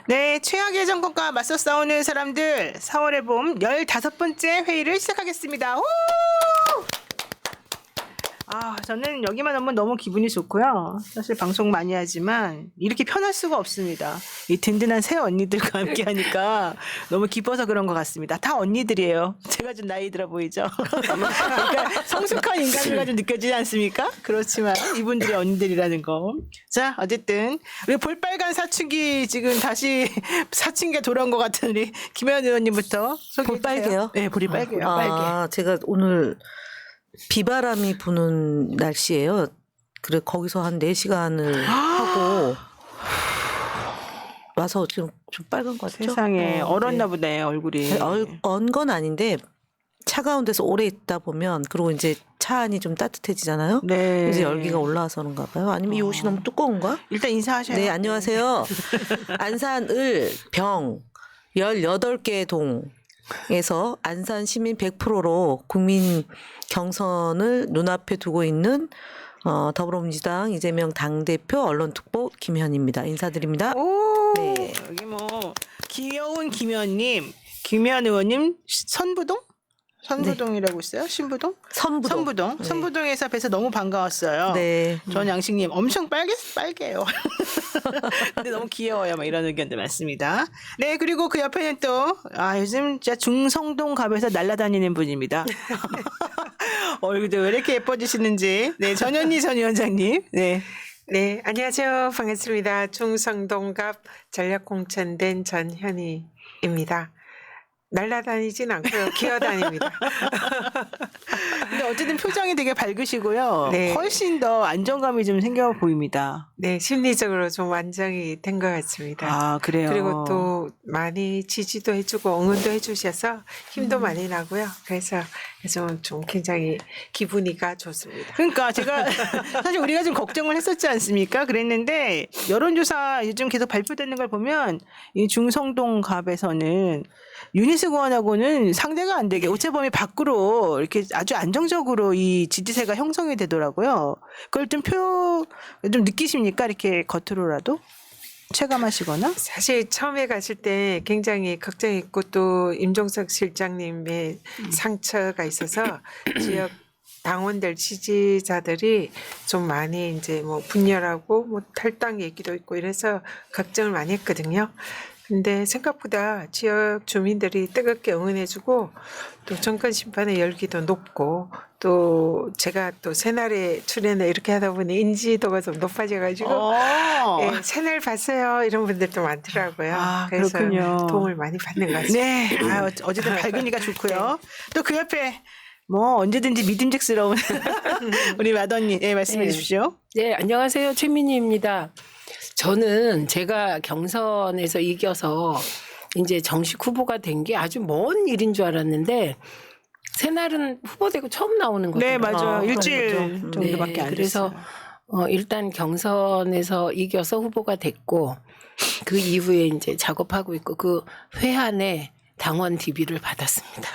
네, 최악의 정권과 맞서 싸우는 사람들 4월의 봄 15번째 회의를 시작하겠습니다. 우! 저는 여기만 오면 너무 기분이 좋고요. 사실 방송 많이 하지만 이렇게 편할 수가 없습니다. 이 든든한 새 언니들과 함께 하니까 너무 기뻐서 그런 것 같습니다. 다 언니들이에요. 제가 좀 나이 들어 보이죠? 그러니까 성숙한 인간미가 좀 느껴지지 않습니까? 그렇지만 이분들이 언니들이라는 거. 자, 어쨌든 우리 볼빨간 사춘기 지금 다시 사춘기가 돌아온 것 같은 우리 김혜연 의원님부터 소개해 주세요. 볼빨개요? 네, 볼이 빨개요. 빨개. 제가 오늘 비바람이 부는 날씨예요. 그래 거기서 한 4시간을 하고 와서 지금 좀 빨간 것 같죠? 세상에 얼었나 보네 얼굴이. 언 건 아닌데 차가운 데서 오래 있다 보면 그리고 이제 차 안이 좀 따뜻해지잖아요. 네. 이제 열기가 올라와서 그런가 봐요. 아니면 이 옷이 너무 두꺼운가? 일단 인사하셔요. 네, 안녕하세요. 안산을 병 18개 동에서 안산 시민 100%로 국민 경선을 눈앞에 두고 있는 더불어민주당 이재명 당대표 언론특보 김현입니다. 인사드립니다. 오, 네. 여기 뭐 귀여운 김현님, 김현 의원님 선부동? 선부동이라고 있어요? 신부동? 선부동. 네. 선부동에서 뵈서 너무 반가웠어요. 네. 전양식님 엄청 빨개요. 근데 너무 귀여워요. 막 이런 의견도 많습니다. 네, 그리고 그 옆에는 또 요즘 진짜 중성동 갑에서 날아다니는 분입니다. 얼굴도 왜 이렇게 예뻐지시는지. 네, 전현희 전 위원장님. 네. 네, 안녕하세요. 반갑습니다. 중성동갑 전략공천된 전현희입니다. 날아다니진 않고요. 기어다닙니다. 근데 어쨌든 표정이 되게 밝으시고요. 네. 훨씬 더 안정감이 좀 생겨 보입니다. 네, 심리적으로 좀 안정이 된 것 같습니다. 그래요. 그리고 또 많이 지지도 해주고 응원도 해주셔서 힘도 많이 나고요. 그래서 좀 굉장히 기분이가 좋습니다. 그러니까 제가 사실 우리가 좀 걱정을 했었지 않습니까? 그랬는데 여론조사 요즘 계속 발표되는 걸 보면 이 중성동 갑에서는 유니스 의원하고는 상대가 안 되게 오차범위 밖으로 이렇게 아주 안정적으로 이 지지세가 형성이 되더라고요. 그걸 좀 느끼십니까? 이렇게 겉으로라도 체감하시거나? 사실 처음에 갔을 때 굉장히 걱정했고 또 임종석 실장님의 상처가 있어서 지역 당원들 지지자들이 좀 많이 이제 뭐 분열하고 뭐 탈당 얘기도 있고 이래서 걱정을 많이 했거든요. 근데 생각보다 지역 주민들이 뜨겁게 응원해주고 또 정권 심판의 열기도 높고 또 제가 또 새날에 출연을 이렇게 하다 보니 인지도가 좀 높아져가지고 예, 새날 봤어요 이런 분들도 많더라고요. 그래서 그렇군요. 도움을 많이 받는 것 같습니다. 네. 어쨌든 밝으니까 좋고요. 또 그 옆에 뭐 언제든지 믿음직스러운 우리 맏언니 말씀해 네. 주십시오. 네, 안녕하세요. 최민희입니다. 저는 제가 경선에서 이겨서 이제 정식 후보가 된 게 아주 먼 일인 줄 알았는데 새날은 후보되고 처음 나오는 거죠. 네, 맞아요. 일주일 정도밖에 안 그래서 됐어요. 일단 경선에서 이겨서 후보가 됐고 그 이후에 이제 작업하고 있고 그 회한에 당원 DB를 받았습니다.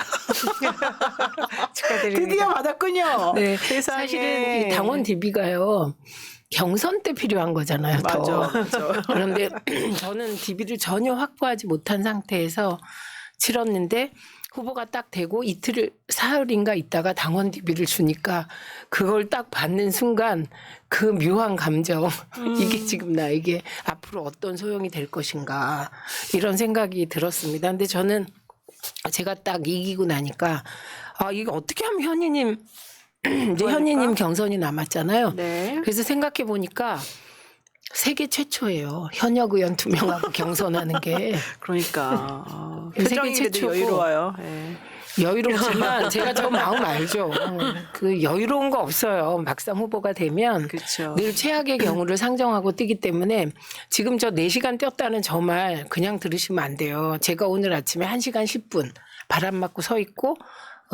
축하드립니다. 드디어 받았군요. 네, 세상에. 사실은 이 당원 DB가요. 경선 때 필요한 거잖아요. 더. 맞아. 그런데 저는 DB를 전혀 확보하지 못한 상태에서 치렀는데 후보가 딱 되고 이틀 사흘인가 있다가 당원 DB를 주니까 그걸 딱 받는 순간 그 묘한 감정 이게 지금 나에게 앞으로 어떤 소용이 될 것인가 이런 생각이 들었습니다. 근데 저는 제가 딱 이기고 나니까 이거 어떻게 하면 현희님 이제 현희님 경선이 남았잖아요. 네. 그래서 생각해 보니까 세계 최초예요. 현역 의원 2명하고 경선하는 게. 그러니까 세계 표정이 그래도 최초고. 여유로워요. 네. 여유롭지만 제가 저 마음 알죠. 그 여유로운 거 없어요. 막상 후보가 되면 그렇죠. 늘 최악의 경우를 상정하고 뛰기 때문에 지금 저 4시간 뛰었다는 저 말 그냥 들으시면 안 돼요. 제가 오늘 아침에 1시간 10분 바람 맞고 서 있고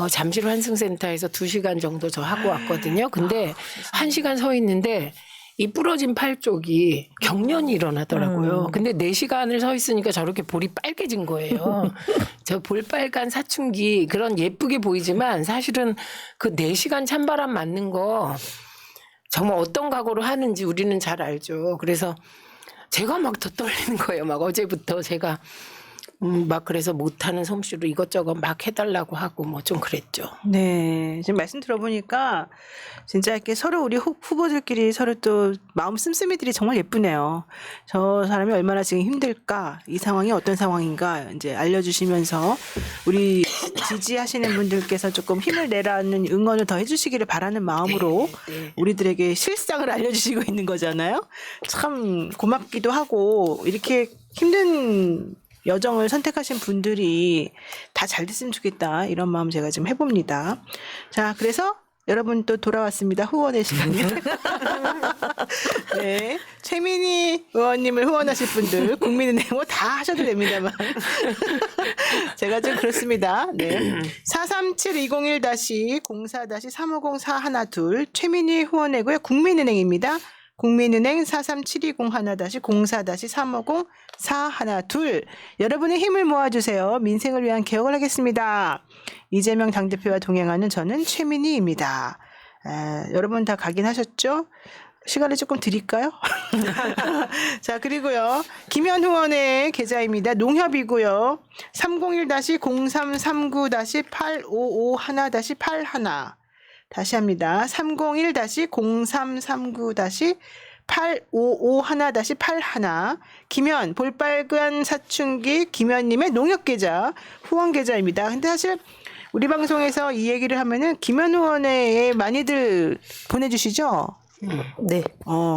잠실 환승센터에서 2시간 정도 저 하고 왔거든요. 근데 1시간 서 있는데 이 부러진 팔 쪽이 경련이 일어나더라고요. 근데 4시간을 서 있으니까 저렇게 볼이 빨개진 거예요. 저 볼빨간 사춘기 그런 예쁘게 보이지만 사실은 그 4시간 찬바람 맞는 거 정말 어떤 각오로 하는지 우리는 잘 알죠. 그래서 제가 막 더 떨리는 거예요. 막 어제부터 제가 막 그래서 못하는 솜씨로 이것저것 막 해달라고 하고 뭐 좀 그랬죠. 네, 지금 말씀 들어보니까 진짜 이렇게 서로 우리 후보들끼리 서로 또 마음 씀씀이들이 정말 예쁘네요. 저 사람이 얼마나 지금 힘들까, 이 상황이 어떤 상황인가 이제 알려주시면서 우리 지지하시는 분들께서 조금 힘을 내라는 응원을 더 해주시기를 바라는 마음으로 네. 우리들에게 실상을 알려주시고 있는 거잖아요. 참 고맙기도 하고 이렇게 힘든 여정을 선택하신 분들이 다 잘 됐으면 좋겠다 이런 마음 제가 지금 해봅니다. 자, 그래서 여러분 또 돌아왔습니다. 후원의 시간이. 네, 최민희 의원님을 후원하실 분들 국민은행 뭐 다 하셔도 됩니다만 제가 좀 그렇습니다. 네, 437-201-04-350-412 최민희 후원회고요. 국민은행입니다. 국민은행 437-04-350-412 여러분의 힘을 모아주세요. 민생을 위한 개혁을 하겠습니다. 이재명 당대표와 동행하는 저는 최민희입니다. 여러분 다 각인하셨죠? 시간을 조금 드릴까요? 자, 그리고요. 김현 후원의 계좌입니다. 농협이고요. 301-0339-8551-81 다시 합니다. 301-0339-8551-81 김현 볼빨간 사춘기 김현님의 농협계좌 후원계좌입니다. 근데 사실 우리 방송에서 이 얘기를 하면은 김현 후원에 많이들 보내주시죠? 네.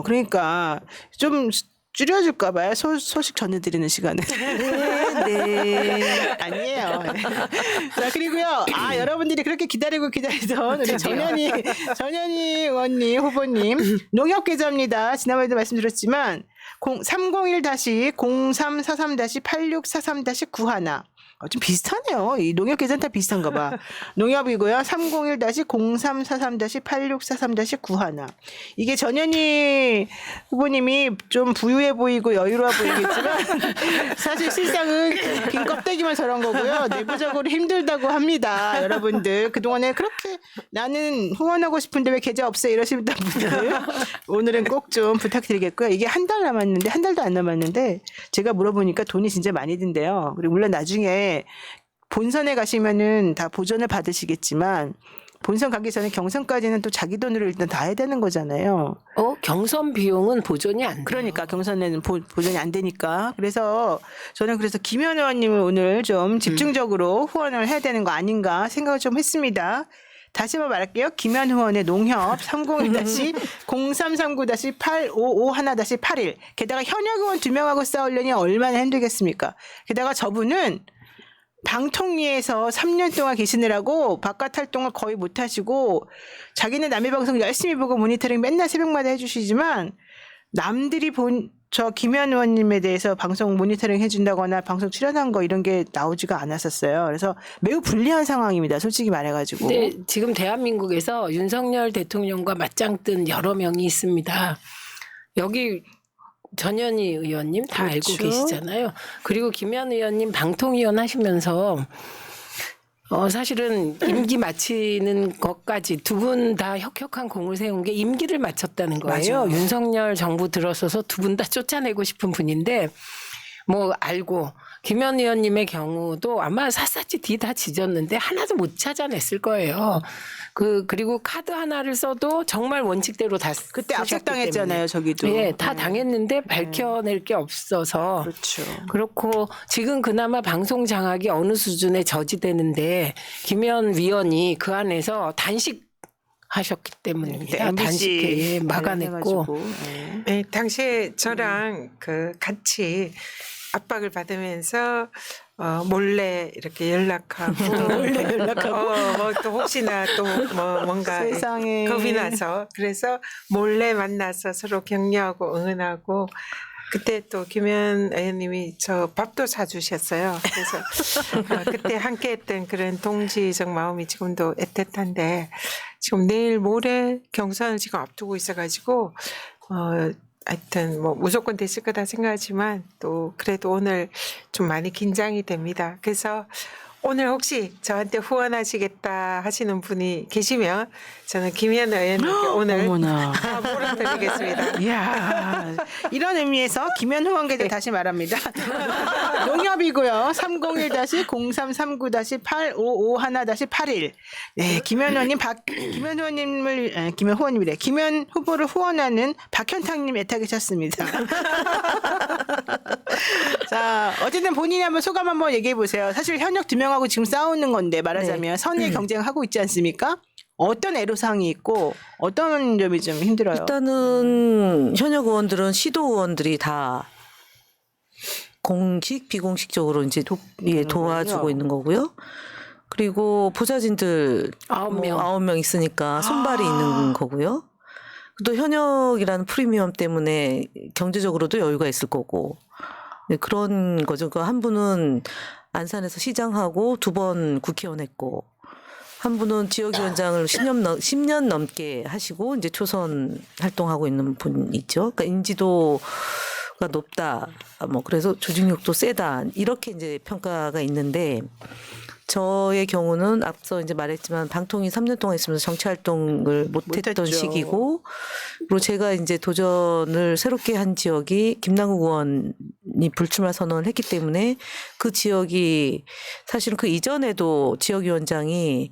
그러니까 좀 줄여줄까 봐요. 소식 전해드리는 시간을. 네. 아니에요. 자, 그리고요. 여러분들이 그렇게 기다리던 우리 전현희 의원님, 후보님, 농협계좌입니다. 지난번에도 말씀드렸지만, 301-0343-8643-91. 좀 비슷하네요. 이 농협계좌는 다 비슷한가 봐. 농협이고요. 301-0333-8643-91. 이게 전현희 후보님이 좀 부유해 보이고 여유로워 보이겠지만 사실 실상은 긴 껍데기만 저런 거고요. 내부적으로 힘들다고 합니다. 여러분들 그동안에 그렇게 나는 후원하고 싶은데 왜 계좌 없어 이러시는 분들 오늘은 꼭 좀 부탁드리겠고요. 이게 한 달 남았는데 한 달도 안 남았는데 제가 물어보니까 돈이 진짜 많이 든대요. 그리고 물론 나중에 본선에 가시면은 다 보전을 받으시겠지만 본선 가기 전에 경선까지는 또 자기 돈으로 일단 다 해야 되는 거잖아요. 경선 비용은 보존이 안 돼요. 그러니까 경선에는 보전이 안 되니까. 그래서 저는 김현 의원님을 오늘 좀 집중적으로 후원을 해야 되는 거 아닌가 생각을 좀 했습니다. 다시 한번 말할게요. 김현 의원의 농협 301-0339-8551-81 게다가 현역 의원 2명하고 싸우려니 얼마나 힘들겠습니까? 게다가 저분은 방통위에서 3년 동안 계시느라고 바깥 활동을 거의 못 하시고 자기는 남의 방송 열심히 보고 모니터링 맨날 새벽마다 해주시지만 남들이 저 김현 의원님에 대해서 방송 모니터링 해준다거나 방송 출연한 거 이런 게 나오지가 않았었어요. 그래서 매우 불리한 상황입니다. 솔직히 말해가지고. 근데 지금 대한민국에서 윤석열 대통령과 맞짱 뜬 여러 명이 있습니다. 여기 전현희 의원님 다 그렇죠. 알고 계시잖아요. 그리고 김현 의원님 방통위원 하시면서 사실은 임기 마치는 것까지 두 분 다 혁혁한 공을 세운 게 임기를 마쳤다는 거예요. 맞아요. 윤석열 정부 들어서서 두 분 다 쫓아내고 싶은 분인데 뭐 알고 김현 의원님의 경우도 아마 샅샅이 뒤 다 지졌는데 하나도 못 찾아냈을 거예요. 그리고 카드 하나를 써도 정말 원칙대로 다 그때 쓰셨기 압색당했잖아요. 저기도. 때문에. 네, 다 당했는데 밝혀낼 게 없어서 그렇죠. 그렇고 지금 그나마 방송 장악이 어느 수준에 저지되는데 김현 위원이 그 안에서 단식하셨기 때문입니다. MBC 단식에 막아냈고 해가지고. 네, 당시에 저랑 같이 압박을 받으면서 몰래 이렇게 연락하고 뭐 또 혹시나 또 뭐 뭔가 세상에. 겁이 나서 그래서 몰래 만나서 서로 격려하고 응원하고 그때 또 김현 의원님이 저 밥도 사주셨어요. 그래서 그때 함께했던 그런 동지적 마음이 지금도 애틋한데 지금 내일 모레 경선을 지금 앞두고 있어가지고 하여튼 뭐 무조건 됐을 거다 생각하지만 또 그래도 오늘 좀 많이 긴장이 됩니다. 그래서 오늘 혹시 저한테 후원하시겠다 하시는 분이 계시면 저는 김현 의원님께 오늘 어머나. 다 물어드리겠습니다. 이야, 이런 의미에서 김현 후원계좌 다시 말합니다. 농협이고요. 301-0339-8551-81. 네, 김현 후원님, 김현 후원님을, 김현 후원님이래. 김현 후보를 후원하는 박현탁님 애타계셨습니다. 자, 어쨌든 본인이 한번 소감 한번 얘기해 보세요. 사실 현역 2명하고 지금 싸우는 건데 말하자면 선의 경쟁을 하고 있지 않습니까? 어떤 애로사항이 있고 어떤 점이 좀 힘들어요? 일단은 현역 의원들은 시도 의원들이 다 공식 비공식적으로 이제 도와주고 있는 거고요. 그리고 부자진들 9명. 9명 있으니까 손발이 있는 거고요. 또 현역이라는 프리미엄 때문에 경제적으로도 여유가 있을 거고. 네, 그런 거죠. 그 한 분은 안산에서 시장하고 2번 국회의원 했고, 한 분은 지역위원장을 10년 넘게 하시고 이제 초선 활동하고 있는 분 있죠. 그러니까 인지도가 높다. 뭐 그래서 조직력도 세다. 이렇게 이제 평가가 있는데, 저의 경우는 앞서 이제 말했지만 방통위 3년 동안 있으면서 정치 활동을 못했던 못했죠. 시기고, 그리고 제가 이제 도전을 새롭게 한 지역이 김남국 의원이 불출마 선언을 했기 때문에 그 지역이 사실은 그 이전에도 지역위원장이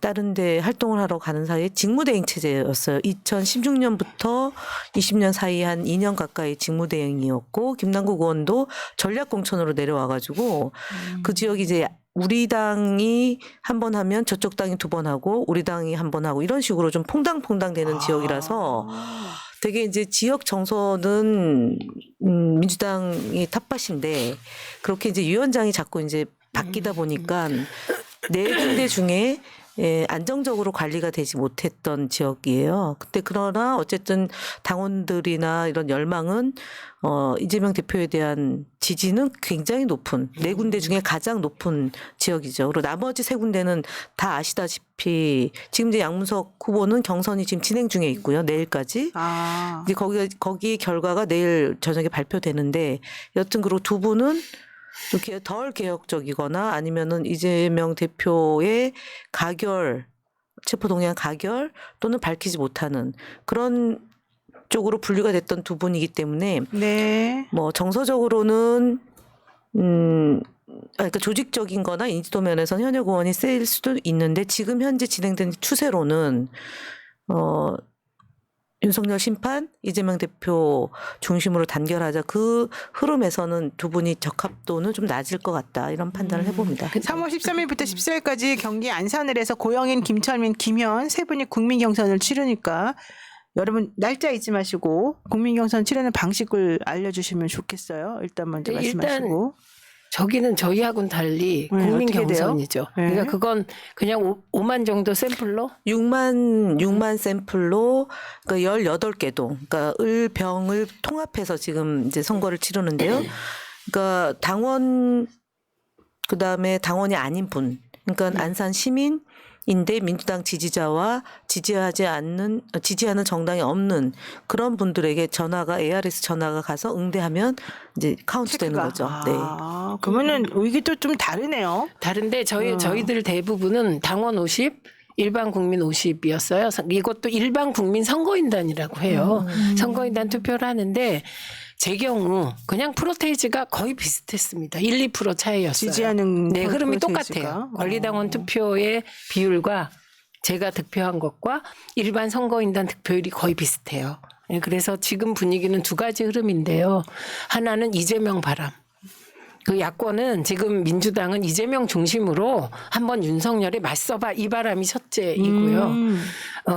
다른 데 활동을 하러 가는 사이에 직무대행 체제였어요. 2016년부터 20년 사이 한 2년 가까이 직무대행이었고, 김남국 의원도 전략공천으로 내려와가지고 그 지역이 이제 우리 당이 한 번 하면 저쪽 당이 2번 하고 우리 당이 한 번 하고 이런 식으로 좀 퐁당퐁당 되는 지역이라서 되게 이제 지역 정서는 민주당이 텃밭인데, 그렇게 이제 위원장이 자꾸 이제 바뀌다 보니까 4군데 중에 안정적으로 관리가 되지 못했던 지역이에요. 근데 그러나 어쨌든 당원들이나 이런 열망은 이재명 대표에 대한 지지는 굉장히 높은 4군데 중에 가장 높은 지역이죠. 그리고 나머지 3군데는 다 아시다시피 지금 이제 양문석 후보는 경선이 지금 진행 중에 있고요. 내일까지. 이제 거기 결과가 내일 저녁에 발표되는데, 여튼 그리고 2분은 이렇게 덜 개혁적이거나 아니면은 이재명 대표의 체포동의안 가결 또는 밝히지 못하는 그런 쪽으로 분류가 됐던 2분이기 때문에, 네. 뭐 정서적으로는 그러니까 조직적인 거나 인지도 면에서는 현역 의원이 셀 수도 있는데, 지금 현재 진행된 추세로는 윤석열 심판, 이재명 대표 중심으로 단결하자, 그 흐름에서는 2분이 적합도는 좀 낮을 것 같다, 이런 판단을 해봅니다. 3월 13일부터 14일까지 경기 안산을 해서 고영인, 김철민, 김현 3분이 국민 경선을 치르니까 여러분 날짜 잊지 마시고 국민 경선 치르는 방식을 알려주시면 좋겠어요. 일단 먼저 말씀하시고. 저기는 저희하고는 달리 국민 어떻게 돼요? 경선이죠. 네. 그러니까 그건 그냥 5만 정도 샘플로 6만 샘플로 그러니까 18개 동, 그러니까 을, 병을 통합해서 지금 이제 선거를 치르는데요. 그러니까 당원, 그다음에 당원이 아닌 분, 그러니까 안산 시민인데 민주당 지지자와 지지하는 정당이 없는 그런 분들에게 전화가 ARS 전화가 가서 응대하면 이제 카운트되는 거죠. 네. 그러면은 이게 또 좀 다르네요. 다른데 저희들 대부분은 당원 50, 일반 국민 50이었어요. 이것도 일반 국민 선거인단이라고 해요. 선거인단 투표를 하는데 제 경우 그냥 프로테이지가 거의 비슷했습니다. 1, 2% 차이였어요. 지지하는 네, 흐름이 프로테이지가. 똑같아요. 권리당원 투표의 비율과 제가 득표한 것과 일반 선거인단 득표율이 거의 비슷해요. 네, 그래서 지금 분위기는 2가지 흐름인데요. 하나는 이재명 바람. 그 야권은 지금 민주당은 이재명 중심으로 한번 윤석열에 맞서봐, 이 바람이 첫째이고요.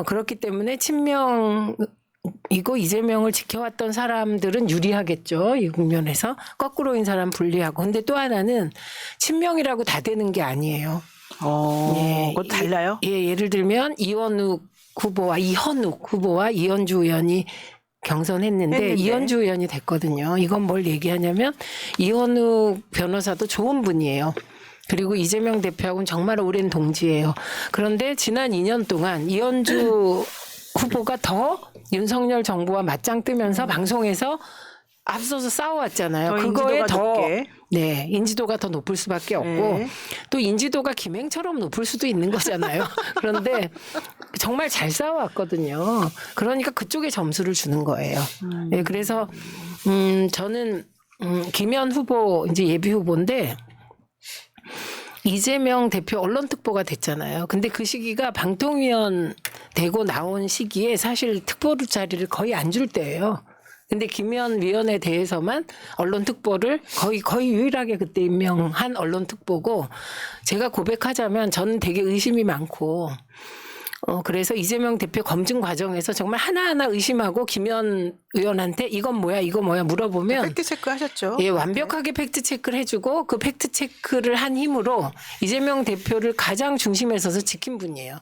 그렇기 때문에 친명이고 이재명을 지켜왔던 사람들은 유리하겠죠. 이 국면에서 거꾸로인 사람 불리하고. 근데 또 하나는 친명이라고 다 되는 게 아니에요. 그거 달라요? 예를 들면 이현욱 후보와 이현주 의원이 경선했는데 했는데. 이현주 의원이 됐거든요. 이건 뭘 얘기하냐면 이현욱 변호사도 좋은 분이에요. 그리고 이재명 대표하고는 정말 오랜 동지예요. 그런데 지난 2년 동안 이현주 후보가 더 윤석열 정부와 맞짱 뜨면서 방송에서 앞서서 싸워왔잖아요. 더 그거에 인지도가 더 높게. 네, 인지도가 더 높을 수밖에 없고 네. 또 인지도가 김행처럼 높을 수도 있는 거잖아요. 그런데 정말 잘 싸워왔거든요. 그러니까 그쪽에 점수를 주는 거예요. 네, 그래서 저는 김현 후보 이제 예비 후보인데 이재명 대표 언론특보가 됐잖아요. 근데 그 시기가 방통위원 되고 나온 시기에 사실 특보로 자리를 거의 안 줄 때예요. 근데 김현 위원에 대해서만 언론특보를 거의 유일하게 그때 임명한 언론특보고 제가 고백하자면 저는 되게 의심이 많고 그래서 이재명 대표 검증 과정에서 정말 하나하나 의심하고 김현 의원한테 이건 뭐야 이거 뭐야 물어보면 팩트 체크 하셨죠? 예, 완벽하게 팩트 체크를 해주고 그 팩트 체크를 한 힘으로 이재명 대표를 가장 중심에 서서 지킨 분이에요.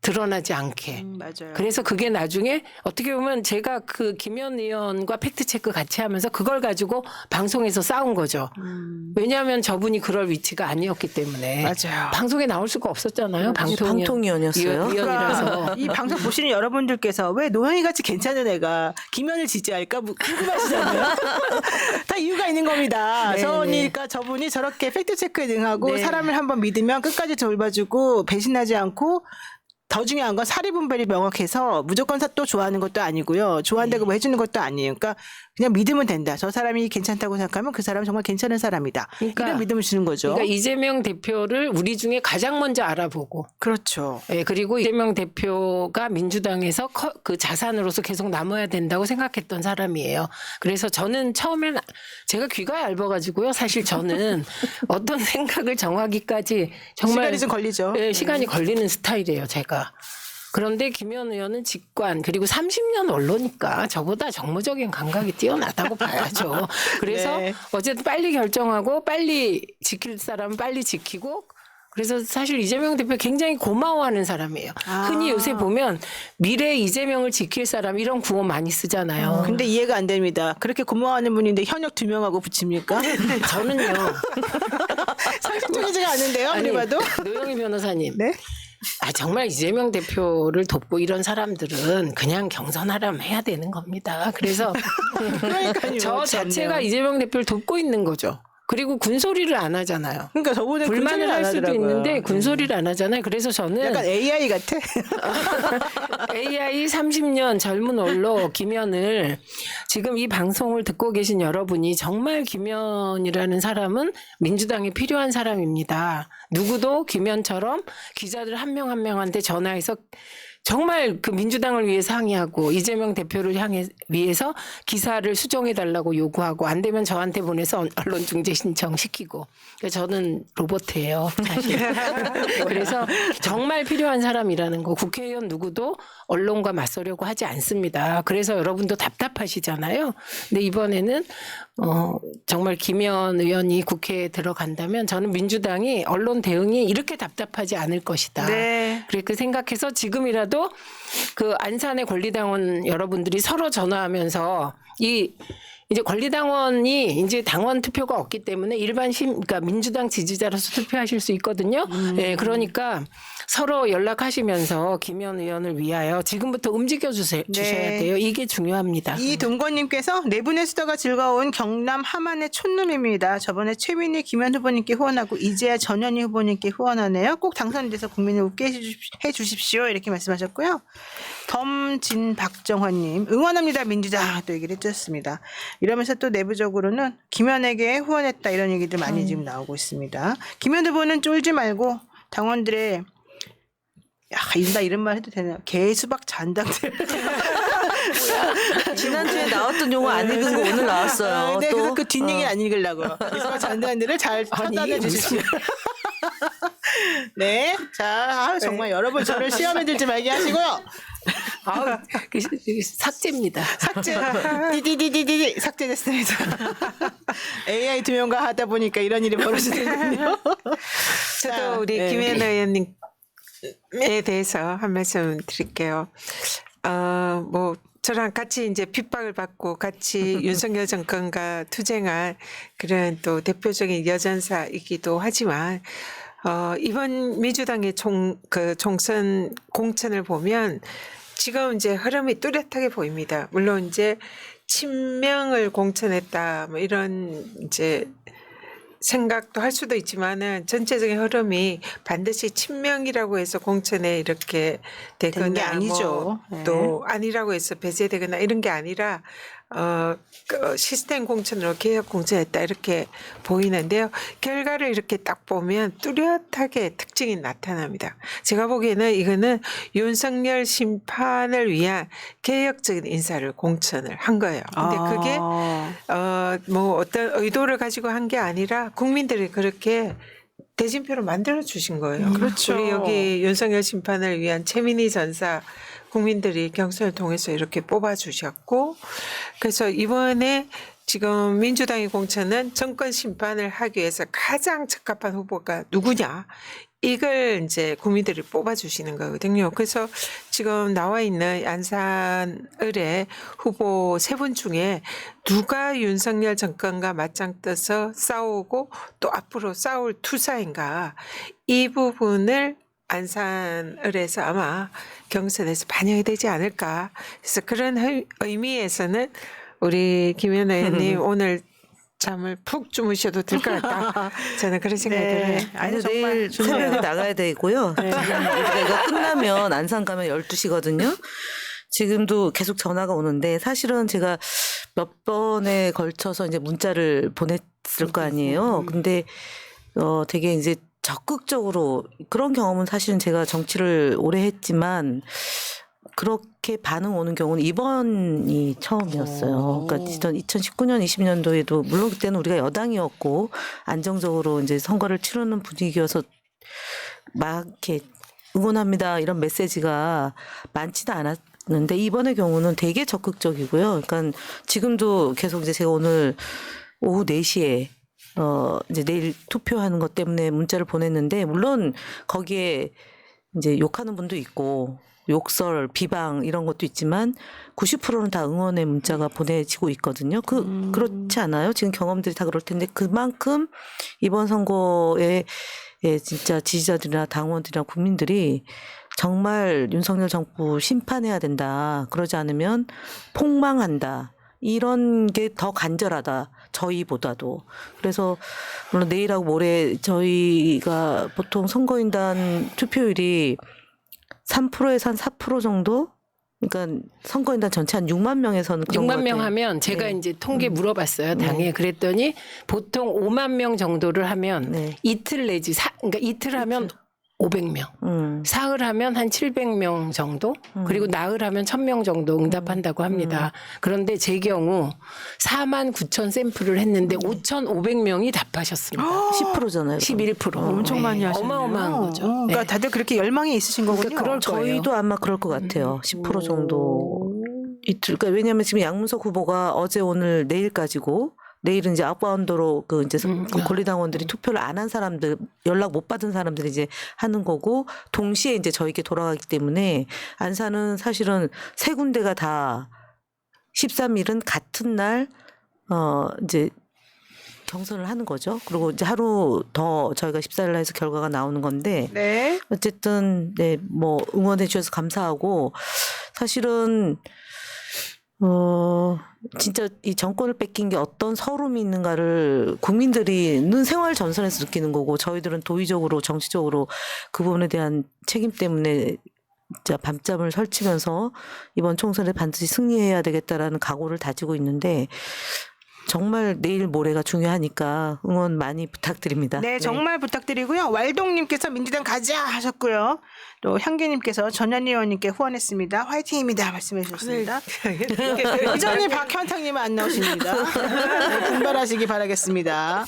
드러나지 않게. 맞아요. 그래서 그게 나중에 어떻게 보면 제가 그 김현 의원과 팩트 체크 같이 하면서 그걸 가지고 방송에서 싸운 거죠. 왜냐하면 저분이 그럴 위치가 아니었기 때문에 맞아요. 방송에 나올 수가 없었잖아요. 방통위원이었어요. 위원이라서. 이 방송 보시는 여러분들께서 왜 노영이 같이 괜찮은 애가 김현을 지지할까 궁금하시잖아요. 다 이유가 있는 겁니다. 네, 서원이니까 저분이 저렇게 팩트 체크에 능하고 네. 사람을 한번 믿으면 끝까지 돌봐주고 배신하지 않고 더 중요한 건 사리분별이 명확해서 무조건 또 좋아하는 것도 아니고요. 좋아한다고 뭐 해주는 것도 아니에요. 그러니까 그냥 믿으면 된다. 저 사람이 괜찮다고 생각하면 그 사람은 정말 괜찮은 사람이다. 그러니까- 이런 믿음을 주는 거죠. 그러니까 이재명 대표를 우리 중에 가장 먼저 알아보고 그렇죠. 예, 그리고 이재명 대표가 민주당에서 그 자산으로서 계속 남아야 된다고 생각했던 사람이에요. 그래서 저는 처음엔 제가 귀가 얇아가지고요. 사실 저는 어떤 생각을 정하기까지 정말 시간이 좀 걸리죠. 예, 시간이 걸리는 스타일이에요, 제가. 그런데 김현 의원은 직관 그리고 30년 언론이니까 저보다 정무적인 감각이 뛰어나다고 봐야죠. 그래서 네. 어쨌든 빨리 결정하고 빨리 지킬 사람은 빨리 지키고 그래서 사실 이재명 대표 굉장히 고마워하는 사람이에요. 아. 흔히 요새 보면 미래 이재명을 지킬 사람 이런 구호 많이 쓰잖아요. 근데 이해가 안 됩니다. 그렇게 고마워하는 분인데 현역 2명하고 붙입니까? 저는요. 상식적이지가 않은데요. 아무리 봐도. 노영희 변호사님. 네. 정말 이재명 대표를 돕고 이런 사람들은 그냥 경선하라면 해야 되는 겁니다. 그래서 그러니까요. 저 자체가 이재명 대표를 돕고 있는 거죠. 그리고 군소리를 안 하잖아요. 그러니까 저번에 불만을 할 수도 하더라고요. 있는데 군소리를 안 하잖아요. 그래서 저는 약간 AI 같아. AI 30년 젊은 얼로 김현을 지금 이 방송을 듣고 계신 여러분이 정말 김현이라는 사람은 민주당에 필요한 사람입니다. 누구도 김현처럼 기자들 한 명 한 명한테 전화해서 정말 그 민주당을 위해서 항의하고 이재명 대표를 위해서 기사를 수정해달라고 요구하고 안 되면 저한테 보내서 언론중재 신청시키고 저는 로봇이에요 사실. 그래서 정말 필요한 사람이라는 거 국회의원 누구도 언론과 맞서려고 하지 않습니다. 그래서 여러분도 답답하시잖아요. 근데 이번에는 정말 김현 의원이 국회에 들어간다면 저는 민주당이 언론 대응이 이렇게 답답하지 않을 것이다. 네. 그렇게 생각해서 지금이라도 그 안산의 권리당원 여러분들이 서로 전화하면서 이제 권리당원이 이제 당원 투표가 없기 때문에 그러니까 민주당 지지자로서 투표하실 수 있거든요. 네, 그러니까 서로 연락하시면서 김현 의원을 위하여 지금부터 움직여 주셔야 돼요. 이게 중요합니다. 이동건님께서 네 분의 수다가 즐거운 경남 함안의 촌놈입니다. 저번에 최민희 김현 후보님께 후원하고 이제야 전현희 후보님께 후원하네요. 꼭 당선돼서 국민을 웃게 해주십시오. 이렇게 말씀하셨고요. 덤진박정환님 응원합니다 민주당 또 얘기를 해주셨습니다. 이러면서 또 내부적으로는 김현에게 후원했다 이런 얘기들 많이 지금 나오고 있습니다. 김현 후보는 쫄지 말고 당원들의 나 이런 말 해도 되나? 개수박 잔당들. 지난주에 나왔던 용어 안 읽은 거 오늘 나왔어요. 네, 그래서 또 그 뒷얘기 안 읽으려고. 개수박 잔당들을 잘 차단해 주십시오. 네. 자, 정말 여러분 저를 시험에 들지 말게 하시고요. 삭제입니다. 삭제. 디디디디디 삭제됐습니다. AI 2명과 하다 보니까 이런 일이 벌어지는군요. 저도 우리 네. 김현 의원님에 대해서 한 말씀 드릴게요. 뭐 저랑 같이 이제 핍박을 받고 같이 윤석열 정권과 투쟁한 그런 또 대표적인 여전사이기도 하지만 이번 민주당의 총선 공천을 보면 지금 이제 흐름이 뚜렷하게 보입니다. 물론 이제 친명을 공천했다 뭐 이런 이제 생각도 할 수도 있지만은 전체적인 흐름이 반드시 친명이라고 해서 공천에 이렇게 되거나 되는 게 아니죠. 또 아니라고 해서 배제되거나 이런 게 아니라 그 시스템 공천으로 개혁 공천했다 이렇게 보이는데요. 결과를 이렇게 딱 보면 뚜렷하게 특징이 나타납니다. 제가 보기에는 이거는 윤석열 심판을 위한 개혁적인 인사를 공천을 한 거예요. 근데 그게 뭐 어떤 의도를 가지고 한 게 아니라 국민들이 그렇게 대진표를 만들어 주신 거예요. 그렇죠. 우리 여기 윤석열 심판을 위한 최민희 전사 국민들이 경선을 통해서 이렇게 뽑아 주셨고, 그래서 이번에 지금 민주당의 공천은 정권 심판을 하기 위해서 가장 적합한 후보가 누구냐, 이걸 이제 국민들이 뽑아주시는 거거든요. 그래서 지금 나와 있는 안산을의 후보 3분 중에 누가 윤석열 정권과 맞짱 떠서 싸우고 또 앞으로 싸울 투사인가, 이 부분을 안산을에서 아마 경선에서 반영이 되지 않을까. 그래서 그런 의미에서는 우리 김현 의원님 오늘 잠을 푹 주무셔도 될 것 같다. 저는 그런 생각이 들어요. 아니 아니, 정말 내일 좋네요. 새벽에 나가야 되고요. 지금 우리가 이거 끝나면 안산 가면 12시거든요. 지금도 계속 전화가 오는데 사실은 제가 몇 번에 걸쳐서 이제 문자를 보냈을 거 아니에요. 근데 되게 이제 적극적으로 그런 경험은 사실은 제가 정치를 오래 했지만 그렇게 반응 오는 경우는 이번이 처음이었어요. 그러니까 2019년, 20년도에도 물론 그때는 우리가 여당이었고 안정적으로 이제 선거를 치르는 분위기여서 막 이렇게 응원합니다 이런 메시지가 많지는 않았는데 이번의 경우는 되게 적극적이고요. 그러니까 지금도 계속 이제 제가 오늘 오후 4시에 이제 내일 투표하는 것 때문에 문자를 보냈는데 물론 거기에 이제 욕하는 분도 있고 욕설, 비방 이런 것도 있지만 90%는 다 응원의 문자가 보내지고 있거든요. 그렇지 않아요? 지금 경험들이 다 그럴 텐데 그만큼 이번 선거에 진짜 지지자들이나 당원들이나 국민들이 정말 윤석열 정부 심판해야 된다. 그러지 않으면 폭망한다. 이런 게 더 간절하다. 저희보다도. 그래서 물론 내일하고 모레 저희가 보통 선거인단 투표율이 3%에서 한 4% 정도? 그러니까 선거인단 전체 한 6만 명에서는 그런 것 6만 명 같아요. 하면 제가 네. 이제 통계 물어봤어요. 당에. 그랬더니 보통 5만 명 정도를 하면 네. 이틀 내지 그러니까 이틀 하면 500명. 사흘 하면 한 700명 정도, 그리고 나흘 하면 1000명 정도 응답한다고 합니다. 그런데 제 경우 4만 9천 샘플을 했는데 5,500명이 답하셨습니다. 10%잖아요. 11%. 엄청 많이 하시네요. 어마어마한 거죠. 그러니까 네. 다들 그렇게 열망이 있으신 거군요. 그러니까 그럴 거예요. 저희도 아마 그럴 것 같아요. 10% 정도 이틀. 그러니까 왜냐하면 지금 양문석 후보가 어제 오늘 내일까지고 내일은 이제 아웃바운드로 그 이제 그 권리당원들이 투표를 안 한 사람들 연락 못 받은 사람들이 이제 하는 거고 동시에 이제 저에게 돌아가기 때문에 안산은 사실은 세 군데가 다 13일은 같은 날 이제 경선을 하는 거죠. 그리고 이제 하루 더 저희가 14일 날 해서 결과가 나오는 건데 네. 어쨌든 네, 뭐 응원해 주셔서 감사하고 사실은 진짜 이 정권을 뺏긴 게 어떤 서름이 있는가를 국민들이는 생활 전선에서 느끼는 거고 저희들은 도의적으로 정치적으로 그 부분에 대한 책임 때문에 진짜 밤잠을 설치면서 이번 총선에 반드시 승리해야 되겠다라는 각오를 다지고 있는데 정말 내일 모레가 중요하니까 응원 많이 부탁드립니다. 네, 정말 부탁드리고요. 왈동님께서 민주당 가자 하셨고요. 또 향기님께서 전현희 의원님께 후원했습니다. 화이팅입니다 말씀해 주셨습니다. 여전히 박현탁님은 안 나오십니다. 네, 분발하시기 바라겠습니다.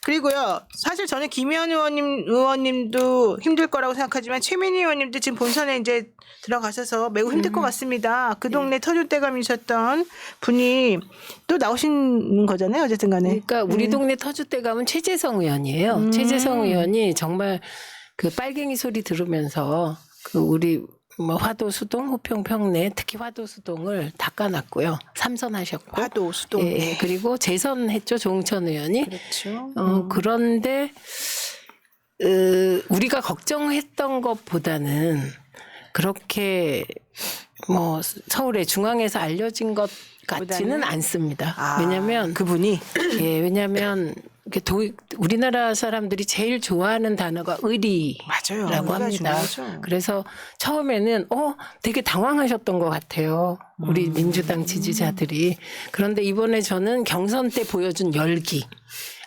그리고요, 사실 저는 김현 의원님도 힘들 거라고 생각하지만 최민희 의원님도 지금 본선에 이제 들어가셔서 매우 힘들 것 같습니다. 그 동네 터줏대감이셨던 분이 또 나오신 거잖아요. 어쨌든 간에. 그러니까 우리 동네 터줏대 감은 최재성 의원이에요. 최재성 의원이 정말 그 빨갱이 소리 들으면서 그 우리 뭐 화도 수동, 호평 평내 특히 화도 수동을 닦아놨고요. 삼선하셨고. 화도 수동. 예, 그리고 재선했죠. 조응천 의원이. 그렇죠. 그런데 우리가 걱정했던 것보다는 그렇게 뭐 서울의 중앙에서 알려진 것 같지는 보다는? 않습니다. 아, 왜냐하면 그분이 예, 왜냐하면 우리나라 사람들이 제일 좋아하는 단어가 의리라고 맞아요. 우리가 합니다. 중요하죠. 그래서 처음에는 되게 당황하셨던 것 같아요. 우리 민주당 지지자들이. 그런데 이번에 저는 경선 때 보여준 열기.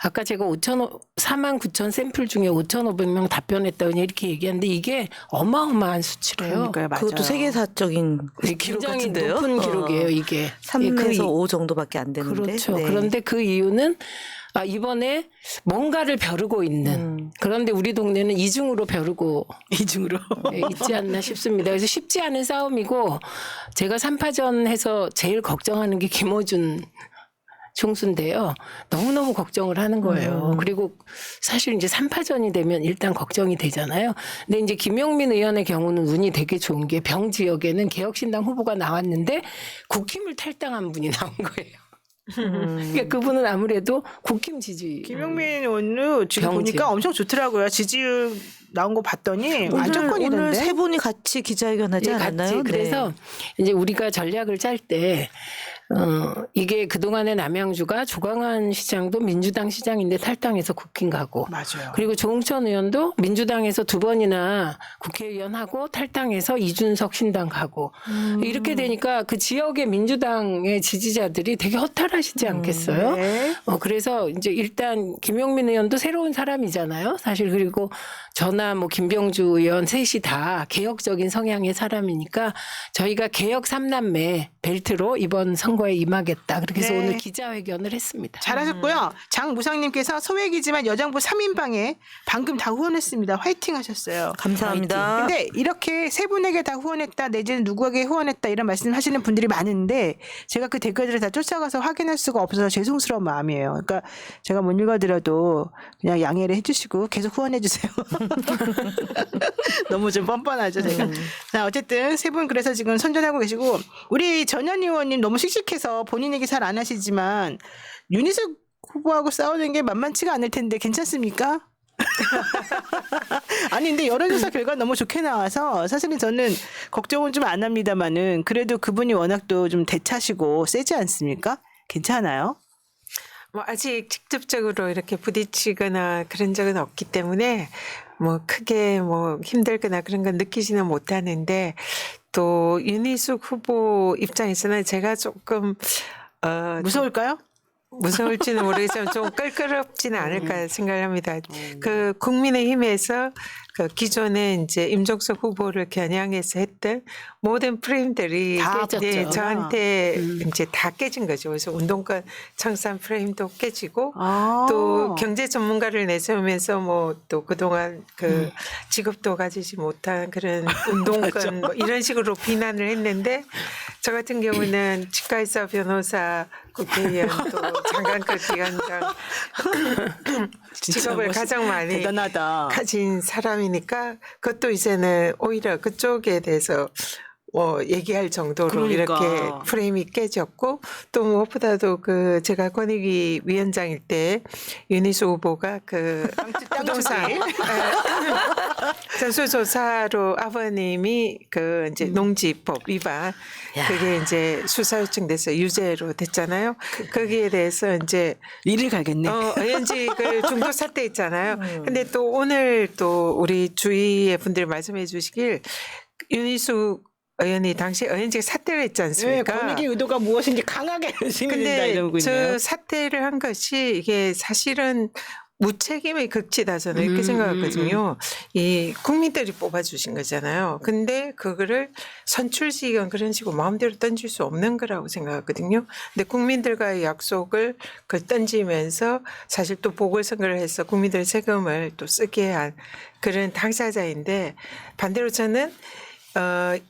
아까 제가 4만 9천 샘플 중에 5,500명 답변했다고 이렇게 얘기하는데 이게 어마어마한 수치래요. 그러니까요, 맞아요. 그것도 세계사적인 네, 기록 굉장히 같은데요. 높은 기록이에요, 이게. 3에서 예, 5 정도밖에 안 되는데. 그렇죠. 네. 그런데 그 이유는 이번에 뭔가를 벼르고 있는 그런데 우리 동네는 이중으로 벼르고 이중으로. 있지 않나 싶습니다. 그래서 쉽지 않은 싸움이고 제가 3파전 해서 제일 걱정하는 게 김어준 총수인데요. 너무너무 걱정을 하는 거예요. 그리고 사실 이제 3파전이 되면 일단 걱정이 되잖아요. 근데 이제 김용민 의원의 경우는 운이 되게 좋은 게 병 지역에는 개혁신당 후보가 나왔는데 국힘을 탈당한 분이 나온 거예요. 그러니까 그분은 아무래도 국힘 지지. 김용민 의원은 지금 병지. 보니까 엄청 좋더라고요. 지지율 나온 거 봤더니 완전권이던데. 오늘 세 분이 같이 기자회견 하지 예, 않았나요? 같이. 그래서 이제 우리가 전략을 짤 때 이게 그동안의 남양주가 조광환 시장도 민주당 시장인데 탈당해서 국힘 가고 맞아요. 그리고 조응천 의원도 민주당에서 2번이나 국회의원하고 탈당해서 이준석 신당 가고 이렇게 되니까 그 지역의 민주당의 지지자들이 되게 허탈하시지 않겠어요? 네. 그래서 이제 일단 김용민 의원도 새로운 사람이잖아요. 사실 그리고 저나 뭐 김병주 의원 셋이 다 개혁적인 성향의 사람이니까 저희가 개혁 3남매 벨트로 이번 선거에 임하겠다. 그렇게 해서 네. 오늘 기자회견을 했습니다. 잘하셨고요. 장무상님께서 소액이지만 여장부 3인방에 방금 다 후원했습니다. 화이팅 하셨어요. 감사합니다. 근데 이렇게 세 분에게 다 후원했다 내지는 누구에게 후원했다 이런 말씀 하시는 분들이 많은데 제가 그 댓글들을 다 쫓아가서 확인할 수가 없어서 죄송스러운 마음이에요. 그러니까 제가 못 읽어드려도 그냥 양해를 해주시고 계속 후원해 주세요. 너무 좀 뻔뻔하죠 제가. 자 어쨌든 세 분 그래서 지금 선전하고 계시고 우리 전현 의원님 너무 씩씩해서 본인 얘기 잘 안 하시지만 윤희숙 후보하고 싸우는 게 만만치가 않을 텐데 괜찮습니까? 아니 근데 여론조사 결과 너무 좋게 나와서 사실은 저는 걱정은 좀 안 합니다만은 그래도 그분이 워낙 또 좀 대차시고 세지 않습니까? 괜찮아요? 뭐 아직 직접적으로 이렇게 부딪히거나 그런 적은 없기 때문에 뭐 크게 뭐 힘들거나 그런 건 느끼지는 못하는데 또 윤희숙 후보 입장에서는 제가 조금 무서울까요? 무서울지는 모르겠지만 좀 끌끄럽지는 않을까 생각을 합니다. 그 국민의힘에서 그 기존에 이제 임종석 후보를 겨냥해서 했던 모든 프레임들이 다 이제 깨졌죠. 저한테 이제 다 깨진 거죠. 그래서 운동권 청산 프레임도 깨지고 아. 또 경제 전문가를 내세우면서 뭐 또 그동안 그 직업도 가지지 못한 그런 운동권 뭐 이런 식으로 비난을 했는데 저 같은 경우는 치과의사 변호사 국회의원 또 장관급 기관장 진짜 직업을 가장 많이 대단하다. 가진 사람이니까 그것도 이제는 오히려 그쪽에 대해서 얘기할 정도로 그러니까. 이렇게 프레임이 깨졌고 또 무엇보다도 그 제가 권익위 위원장일 때 윤희수 후보가 그 부동산 전수조사로 아버님이 그 이제 농지법 위반 그게 이제 수사 요청돼서 유죄로 됐잖아요. 거기에 대해서 이제 이를 가겠네. 의원직을 중도 사퇴했잖아요. 근데 또 오늘 또 우리 주위의 분들 말씀해 주시길 윤희수 의원이 당시 의원직 사퇴를 했지 네, 않습니까? 권익의 의도가 무엇인지 강하게 열심히 된다 근데 이러고 있네요. 저 사퇴를 한 것이 이게 사실은 무책임의 극치다 저는 이렇게 생각하거든요. 이 국민들이 뽑아주신 거잖아요. 근데 그거를 선출직은 그런 식으로 마음대로 던질 수 없는 거라고 생각하거든요. 근데 국민들과의 약속을 그걸 던지면서 사실 또 보궐선거를 해서 국민들 세금을 또 쓰게 한 그런 당사자인데 반대로 저는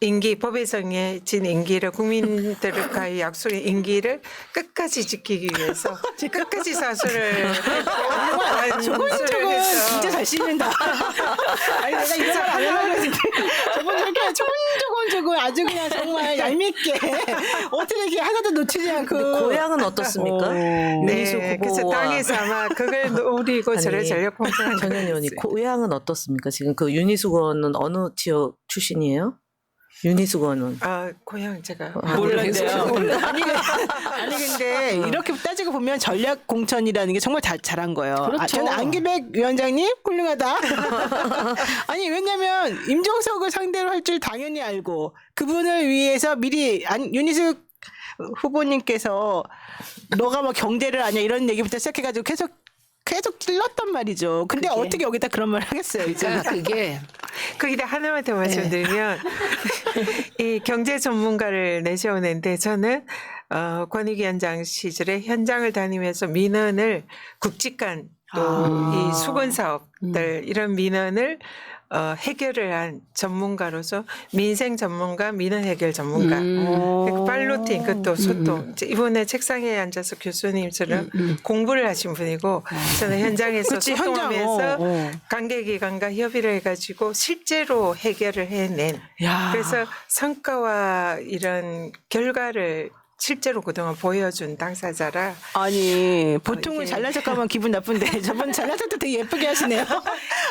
임기 법에 정해진 임기를 국민들과의 약속의 임기를 끝까지 지키기 위해서 끝까지 사수를 저건 진짜 잘 씹는다. 아니 내가 이런 말 안 하려고 했는데 저분 저렇게 조곤조곤 아주 그냥 정말 얄밉게 어떻게 이렇게 하나도 놓치지 않고. 고향은 어떻습니까? 윤희숙 네, 그래서 후보와 땅에서 아마 그걸 노리고 저를 아니, 전력 공천한 전현 의원이 고향은 어떻습니까? 지금 그 윤희숙 의원은 어느 지역 출신이에요? 윤희숙 의원은. 아 고향 제가 몰랐네요. 아니 근데 이렇게 따지고 보면 전략 공천이라는 게 정말 잘한 거예요. 그렇죠. 저는 안기백 위원장님 훌륭하다. 아니 왜냐면 임종석을 상대로 할 줄 당연히 알고 그분을 위해서 미리 윤희숙 후보님께서 너가 뭐 경제를 아냐 이런 얘기부터 시작해가지고 계속 찔렀단 말이죠. 근데 그게- 어떻게 여기다 그런 말 하겠어요 이제. 그러니까 그게 거기다 하나만 더 말씀드리면 이 경제 전문가를 내세우는데 저는 권익위원장 시절에 현장을 다니면서 민원을 국직간 또 이 수건 사업들 이런 민원을 해결을 한 전문가로서 민생 전문가, 민원 해결 전문가. 그리고 팔로팅 그것도 소통. 이제 이번에 책상에 앉아서 교수님처럼 공부를 하신 분이고 저는 현장에서 그치, 현장. 소통하면서 관계기관과 협의를 해가지고 실제로 해결을 해낸. 야. 그래서 성과와 이런 결과를 실제로 그동안 보여준 당사자라 아니 보통은 이게- 잘난 척하면 기분 나쁜데 저분 잘난 척도 되게 예쁘게 하시네요.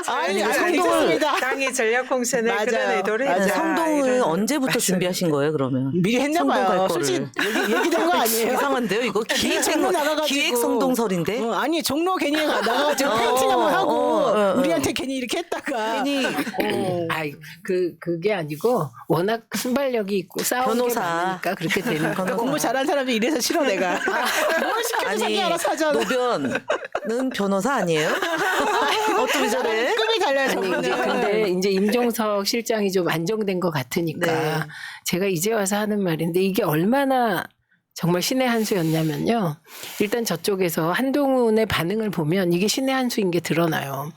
아니 아니, 알겠습니다. 당의 전략 공천을 맞아요. 그런 의도를 맞아요. 했다. 성동을 이런 언제부터 말씀. 준비하신 거예요, 그러면? 미리 했나 성동 갈 봐요. 거를. 솔직히 얘기된 거 아니에요? 이상한데요, 이거 기획 종로 나가가지고. 기획 성동설인데. 아니 종로 괜히 나가가지고 페인팅 한번 하고 어. 우리한테 괜히 이렇게 했다가 괜히 아이 그게 아니고 워낙 순발력이 있고 싸우는 게 변호사. 많으니까 그렇게 되는 거예요. 그러니까 공부 잘하는 사람들 이래서 싫어 내가. 뭘 시켜도 자기 알아서 하잖아. 노변은 변호사 아니에요? 어쩜 저래? 급이 달라요 아니 이제 저분은. 근데 이제 임종석 실장이 좀 안정된 것 같으니까 네. 제가 이제 와서 하는 말인데 이게 얼마나 정말 신의 한 수였냐면요. 일단 저쪽에서 한동훈의 반응을 보면 이게 신의 한 수인 게 드러나요.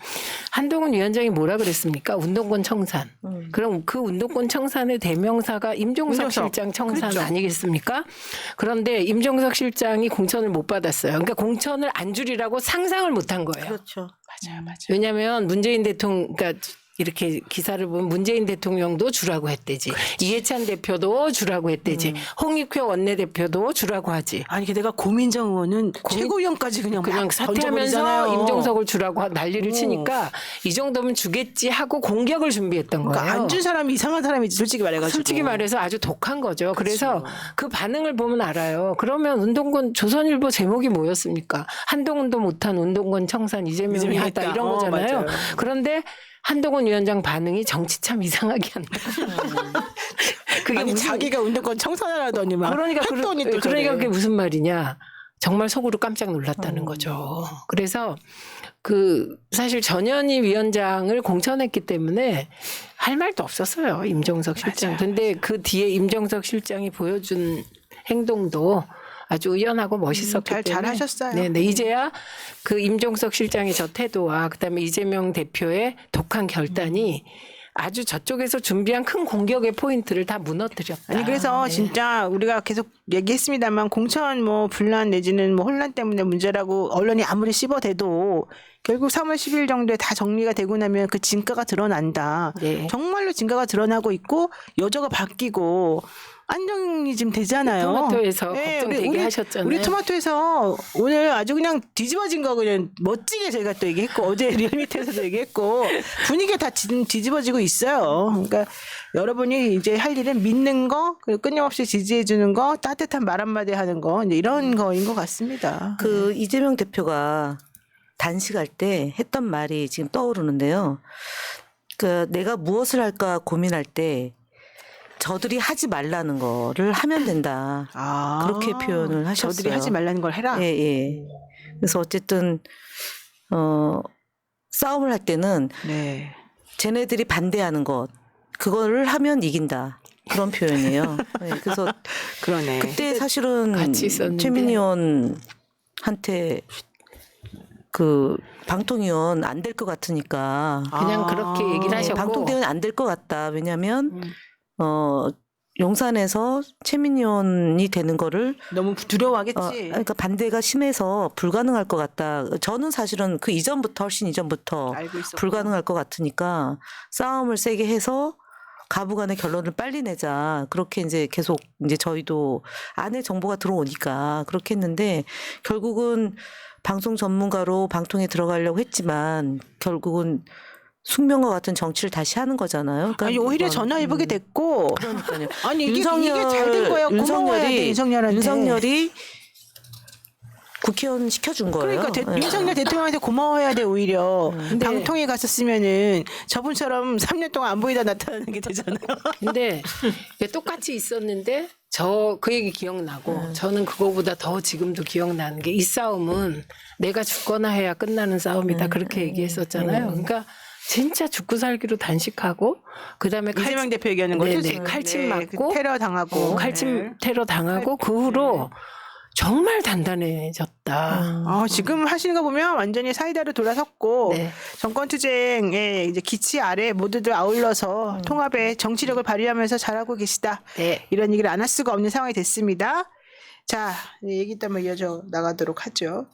한동훈 위원장이 뭐라 그랬습니까? 운동권 청산. 그럼 그 운동권 청산의 대명사가 임종석 임종석. 실장 청산 그렇죠. 아니겠습니까? 그런데 임종석 실장이 공천을 못 받았어요. 그러니까 공천을 안 줄이라고 상상을 못 한 거예요. 그렇죠. 맞아요, 맞아요. 왜냐하면 문재인 대통령, 그러니까 이렇게 기사를 보면 문재인 대통령도 주라고 했대지. 이해찬 대표도 주라고 했대지. 홍익회 원내대표도 주라고 하지. 아니 게다가 고민정 의원은 최고위원까지 그냥 그냥 막 사퇴하면서 던져버리잖아요. 임종석을 주라고 난리를 치니까 이 정도면 주겠지 하고 공격을 준비했던 거예요. 그러니까 안 준 사람이 이상한 사람이지 솔직히 말해가지고. 솔직히 말해서 아주 독한 거죠. 그래서 그 반응을 보면 알아요. 그러면 운동권 조선일보 제목이 뭐였습니까? 한동훈도 못한 운동권 청산 이재명이 이재명이 했다 했다. 이런 거잖아요. 맞아요. 그런데 한동훈 위원장 반응이 정치 참 이상하게 한다. 그게 아니 무슨 자기가 운동권 청산하라더니 막 그러니까 했더니 또 그러니까 저래. 그게 무슨 말이냐. 정말 속으로 깜짝 놀랐다는 거죠. 그래서 그 사실 전현희 위원장을 공천했기 때문에 할 말도 없었어요. 임종석 실장. 근데 그 뒤에 임종석 실장이 보여준 행동도 아주 의연하고 멋있었기 때문에 잘하셨어요. 네, 이제야 그 임종석 실장의 저 태도와 그다음에 이재명 대표의 독한 결단이 아주 저쪽에서 준비한 큰 공격의 포인트를 다 무너뜨렸다. 아니 그래서 네. 진짜 우리가 계속 얘기했습니다만 공천 뭐 분란 내지는 뭐 혼란 때문에 문제라고 언론이 아무리 씹어대도 결국 3월 10일 정도에 다 정리가 되고 나면 그 진가가 드러난다. 네. 정말로 진가가 드러나고 있고 여조가 바뀌고 안정이 지금 되잖아요. 토마토에서 네, 걱정 되게 하셨잖아요. 우리 토마토에서 오늘 아주 그냥 뒤집어진 거 그냥 멋지게 저희가 또 얘기했고 어제 리얼미터에서도 얘기했고 분위기가 다 뒤집어지고 있어요. 그러니까 여러분이 이제 할 일은 믿는 거 그리고 끊임없이 지지해 주는 거 따뜻한 말 한마디 하는 거 이제 이런 거인 것 같습니다. 그 이재명 대표가 단식할 때 했던 말이 지금 떠오르는데요. 그 내가 무엇을 할까 고민할 때 저들이 하지 말라는 거를 하면 된다. 그렇게 표현을 하셨어요. 저들이 하지 말라는 걸 해라. 예, 예. 그래서 어쨌든 싸움을 할 때는 네. 쟤네들이 반대하는 것 그거를 하면 이긴다. 그런 표현이에요. 네, 그래서 그러네. 그때 사실은 같이 있었는데. 최민희 의원한테 그 방통위원 안 될 것 같으니까 그냥 그렇게 얘기를 하셨고 방통위원 안 될 것 같다. 왜냐하면 용산에서 최민희 의원이 되는 거를 너무 두려워하겠지. 그러니까 반대가 심해서 불가능할 것 같다. 저는 사실은 그 이전부터 훨씬 이전부터 알고 있었고. 불가능할 것 같으니까 싸움을 세게 해서 가부간의 결론을 빨리 내자. 그렇게 이제 계속 이제 저희도 안에 정보가 들어오니까 그렇게 했는데 결국은 방송 전문가로 방통에 들어가려고 했지만 결국은 숙명과 같은 정치를 다시 하는 거잖아요. 그러니까 아니 오히려 이건, 전화해보게 됐고. 그러니까요. 아니 이게 잘 된 거야. 고마워야 돼 윤석열한테. 윤석열이 국회의원 시켜준 거예요. 그러니까 네. 윤석열 대통령한테 고마워해야 돼 오히려. 근데- 방통위 갔었으면은 저분처럼 3년 동안 안 보이다 나타나는 게 되잖아요. 근데 이게 똑같이 있었는데 저 그 얘기 기억나고 저는 그거보다 더 지금도 기억나는 게 이 싸움은 내가 죽거나 해야 끝나는 싸움이다 그렇게 얘기했었잖아요. 그러니까 진짜 죽고 살기로 단식하고 그다음에 이재명 대표 얘기하는 거죠. 네네, 지금. 칼침 네, 맞고 그 테러 당하고. 칼침 테러 당하고 그 후로 정말 단단해졌다. 지금 하시는 거 보면 완전히 사이다로 돌아섰고 네. 정권 투쟁의 이제 기치 아래 모두들 아울러서 통합의 정치력을 발휘하면서 잘하고 계시다. 네. 이런 얘기를 안 할 수가 없는 상황이 됐습니다. 자, 얘기 또 한번 이어져 나가도록 하죠.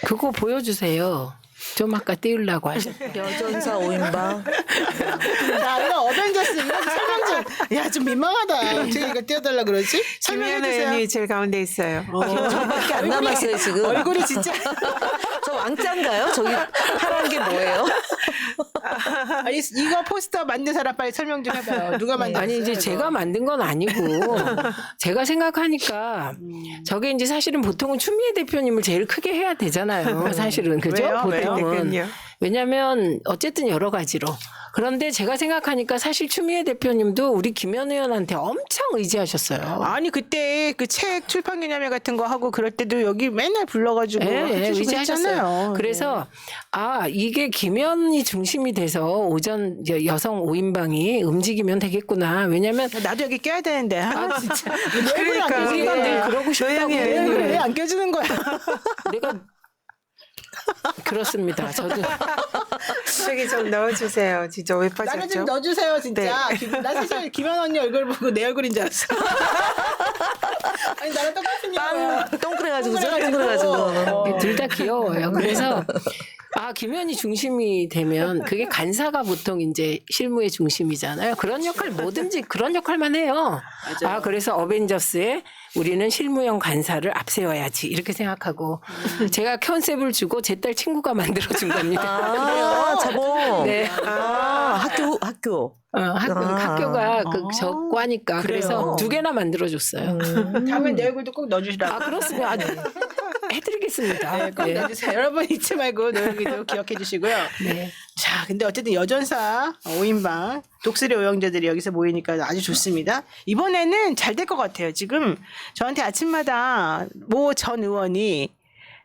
그거 보여주세요. 좀 아까 띄우려고 하셨죠. 여전사 5인방. 자, 이거 어벤져스 이거 설명 좀. 야, 좀 민망하다. 어떻게 이거 띄워달라 그러지? 설명해 김현우 주세요. 의원이 제일 가운데 있어요. 저밖에 안 남았어요 지금. 얼굴이 진짜. 저 왕자인가요? 저기 파란 게 뭐예요? 이거 포스터 만든 사람 빨리 설명 좀 해봐요. 누가 만든? 아니 이제 제가 만든 건 아니고 제가 생각하니까 저게 이제 사실은 보통은 추미애 대표님을 제일 크게 해야 되잖아요. 사실은 그죠? 왜요? 보통은 그러니까요. 왜냐하면 어쨌든 여러 가지로. 그런데 제가 생각하니까 사실 추미애 대표님도 우리 김현 의원한테 엄청 의지하셨어요. 아니 그때 그 책 출판 기념회 같은 거 하고 그럴 때도 여기 맨날 불러가지고 해주시고 의지하셨어요. 했잖아요. 그래서 이게 김현이 중심이 돼서 오전 여성 5인방이 움직이면 되겠구나. 왜냐하면 나도 여기 껴야 되는데. 아 진짜. 그러니까 우리가 늘 그러고 싶다고 노영이 왜 안 껴주는 거야? 내가 그렇습니다. 저도 저기 좀 넣어주세요. 진짜 왜 나는 좀 빠졌죠? 넣어주세요 진짜. 나 사실 김현 언니 얼굴 보고 내 얼굴인 줄 알았어. 아니 나랑 똑같은 거야. 동그래가지고 동그래가지고. 둘 다 귀여워요. 그래서 김현이 중심이 되면 그게 간사가 보통 이제 실무의 중심이잖아요. 그런 역할 뭐든지 그런 역할만 해요. 그래서 어벤져스에 우리는 실무형 간사를 앞세워야지 이렇게 생각하고 제가 컨셉을 주고 제 딸 친구가 만들어준 겁니다. 저거. 네. 학교. 학교가 저 과니까 그래서 2개나 만들어줬어요. 다음에 내 얼굴도 꼭 넣어주시라고. 그렇습니다. 해드리겠습니다. 네, 꼭 넣어주세요. 여러분 잊지 말고 내 얼굴도 기억해 주시고요. 네. 자, 근데 어쨌든 여전사 5인방 독수리 오영재들이 여기서 모이니까 아주 좋습니다. 이번에는 잘 될 것 같아요. 지금 저한테 아침마다 모 전 의원이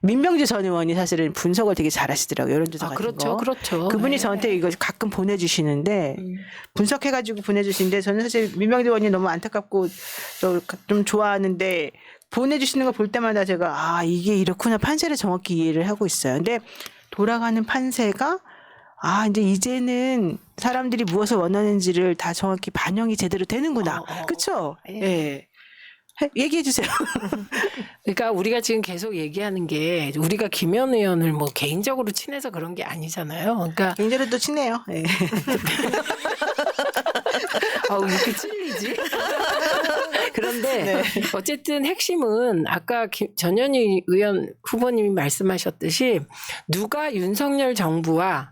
민병주 전 의원이 사실은 분석을 되게 잘하시더라고요. 여론조사 같은 그렇죠, 거. 그렇죠. 그분이 네. 저한테 이거 가끔 보내주시는데 분석해가지고 보내주시는데 저는 사실 민병주 의원이 너무 안타깝고 좀 좋아하는데 보내주시는 거 볼 때마다 제가 이게 이렇구나 판세를 정확히 이해를 하고 있어요. 근데 돌아가는 판세가 이제는 사람들이 무엇을 원하는지를 다 정확히 반영이 제대로 되는구나. 그렇죠? 예. 얘기해 주세요. 그러니까 우리가 지금 계속 얘기하는 게 우리가 김현 의원을 뭐 개인적으로 친해서 그런 게 아니잖아요. 그러니까 개인적으로 또 친해요. 예. 이렇게 찔리지? 그런데 네. 어쨌든 핵심은 아까 전현희 의원 후보님이 말씀하셨듯이 누가 윤석열 정부와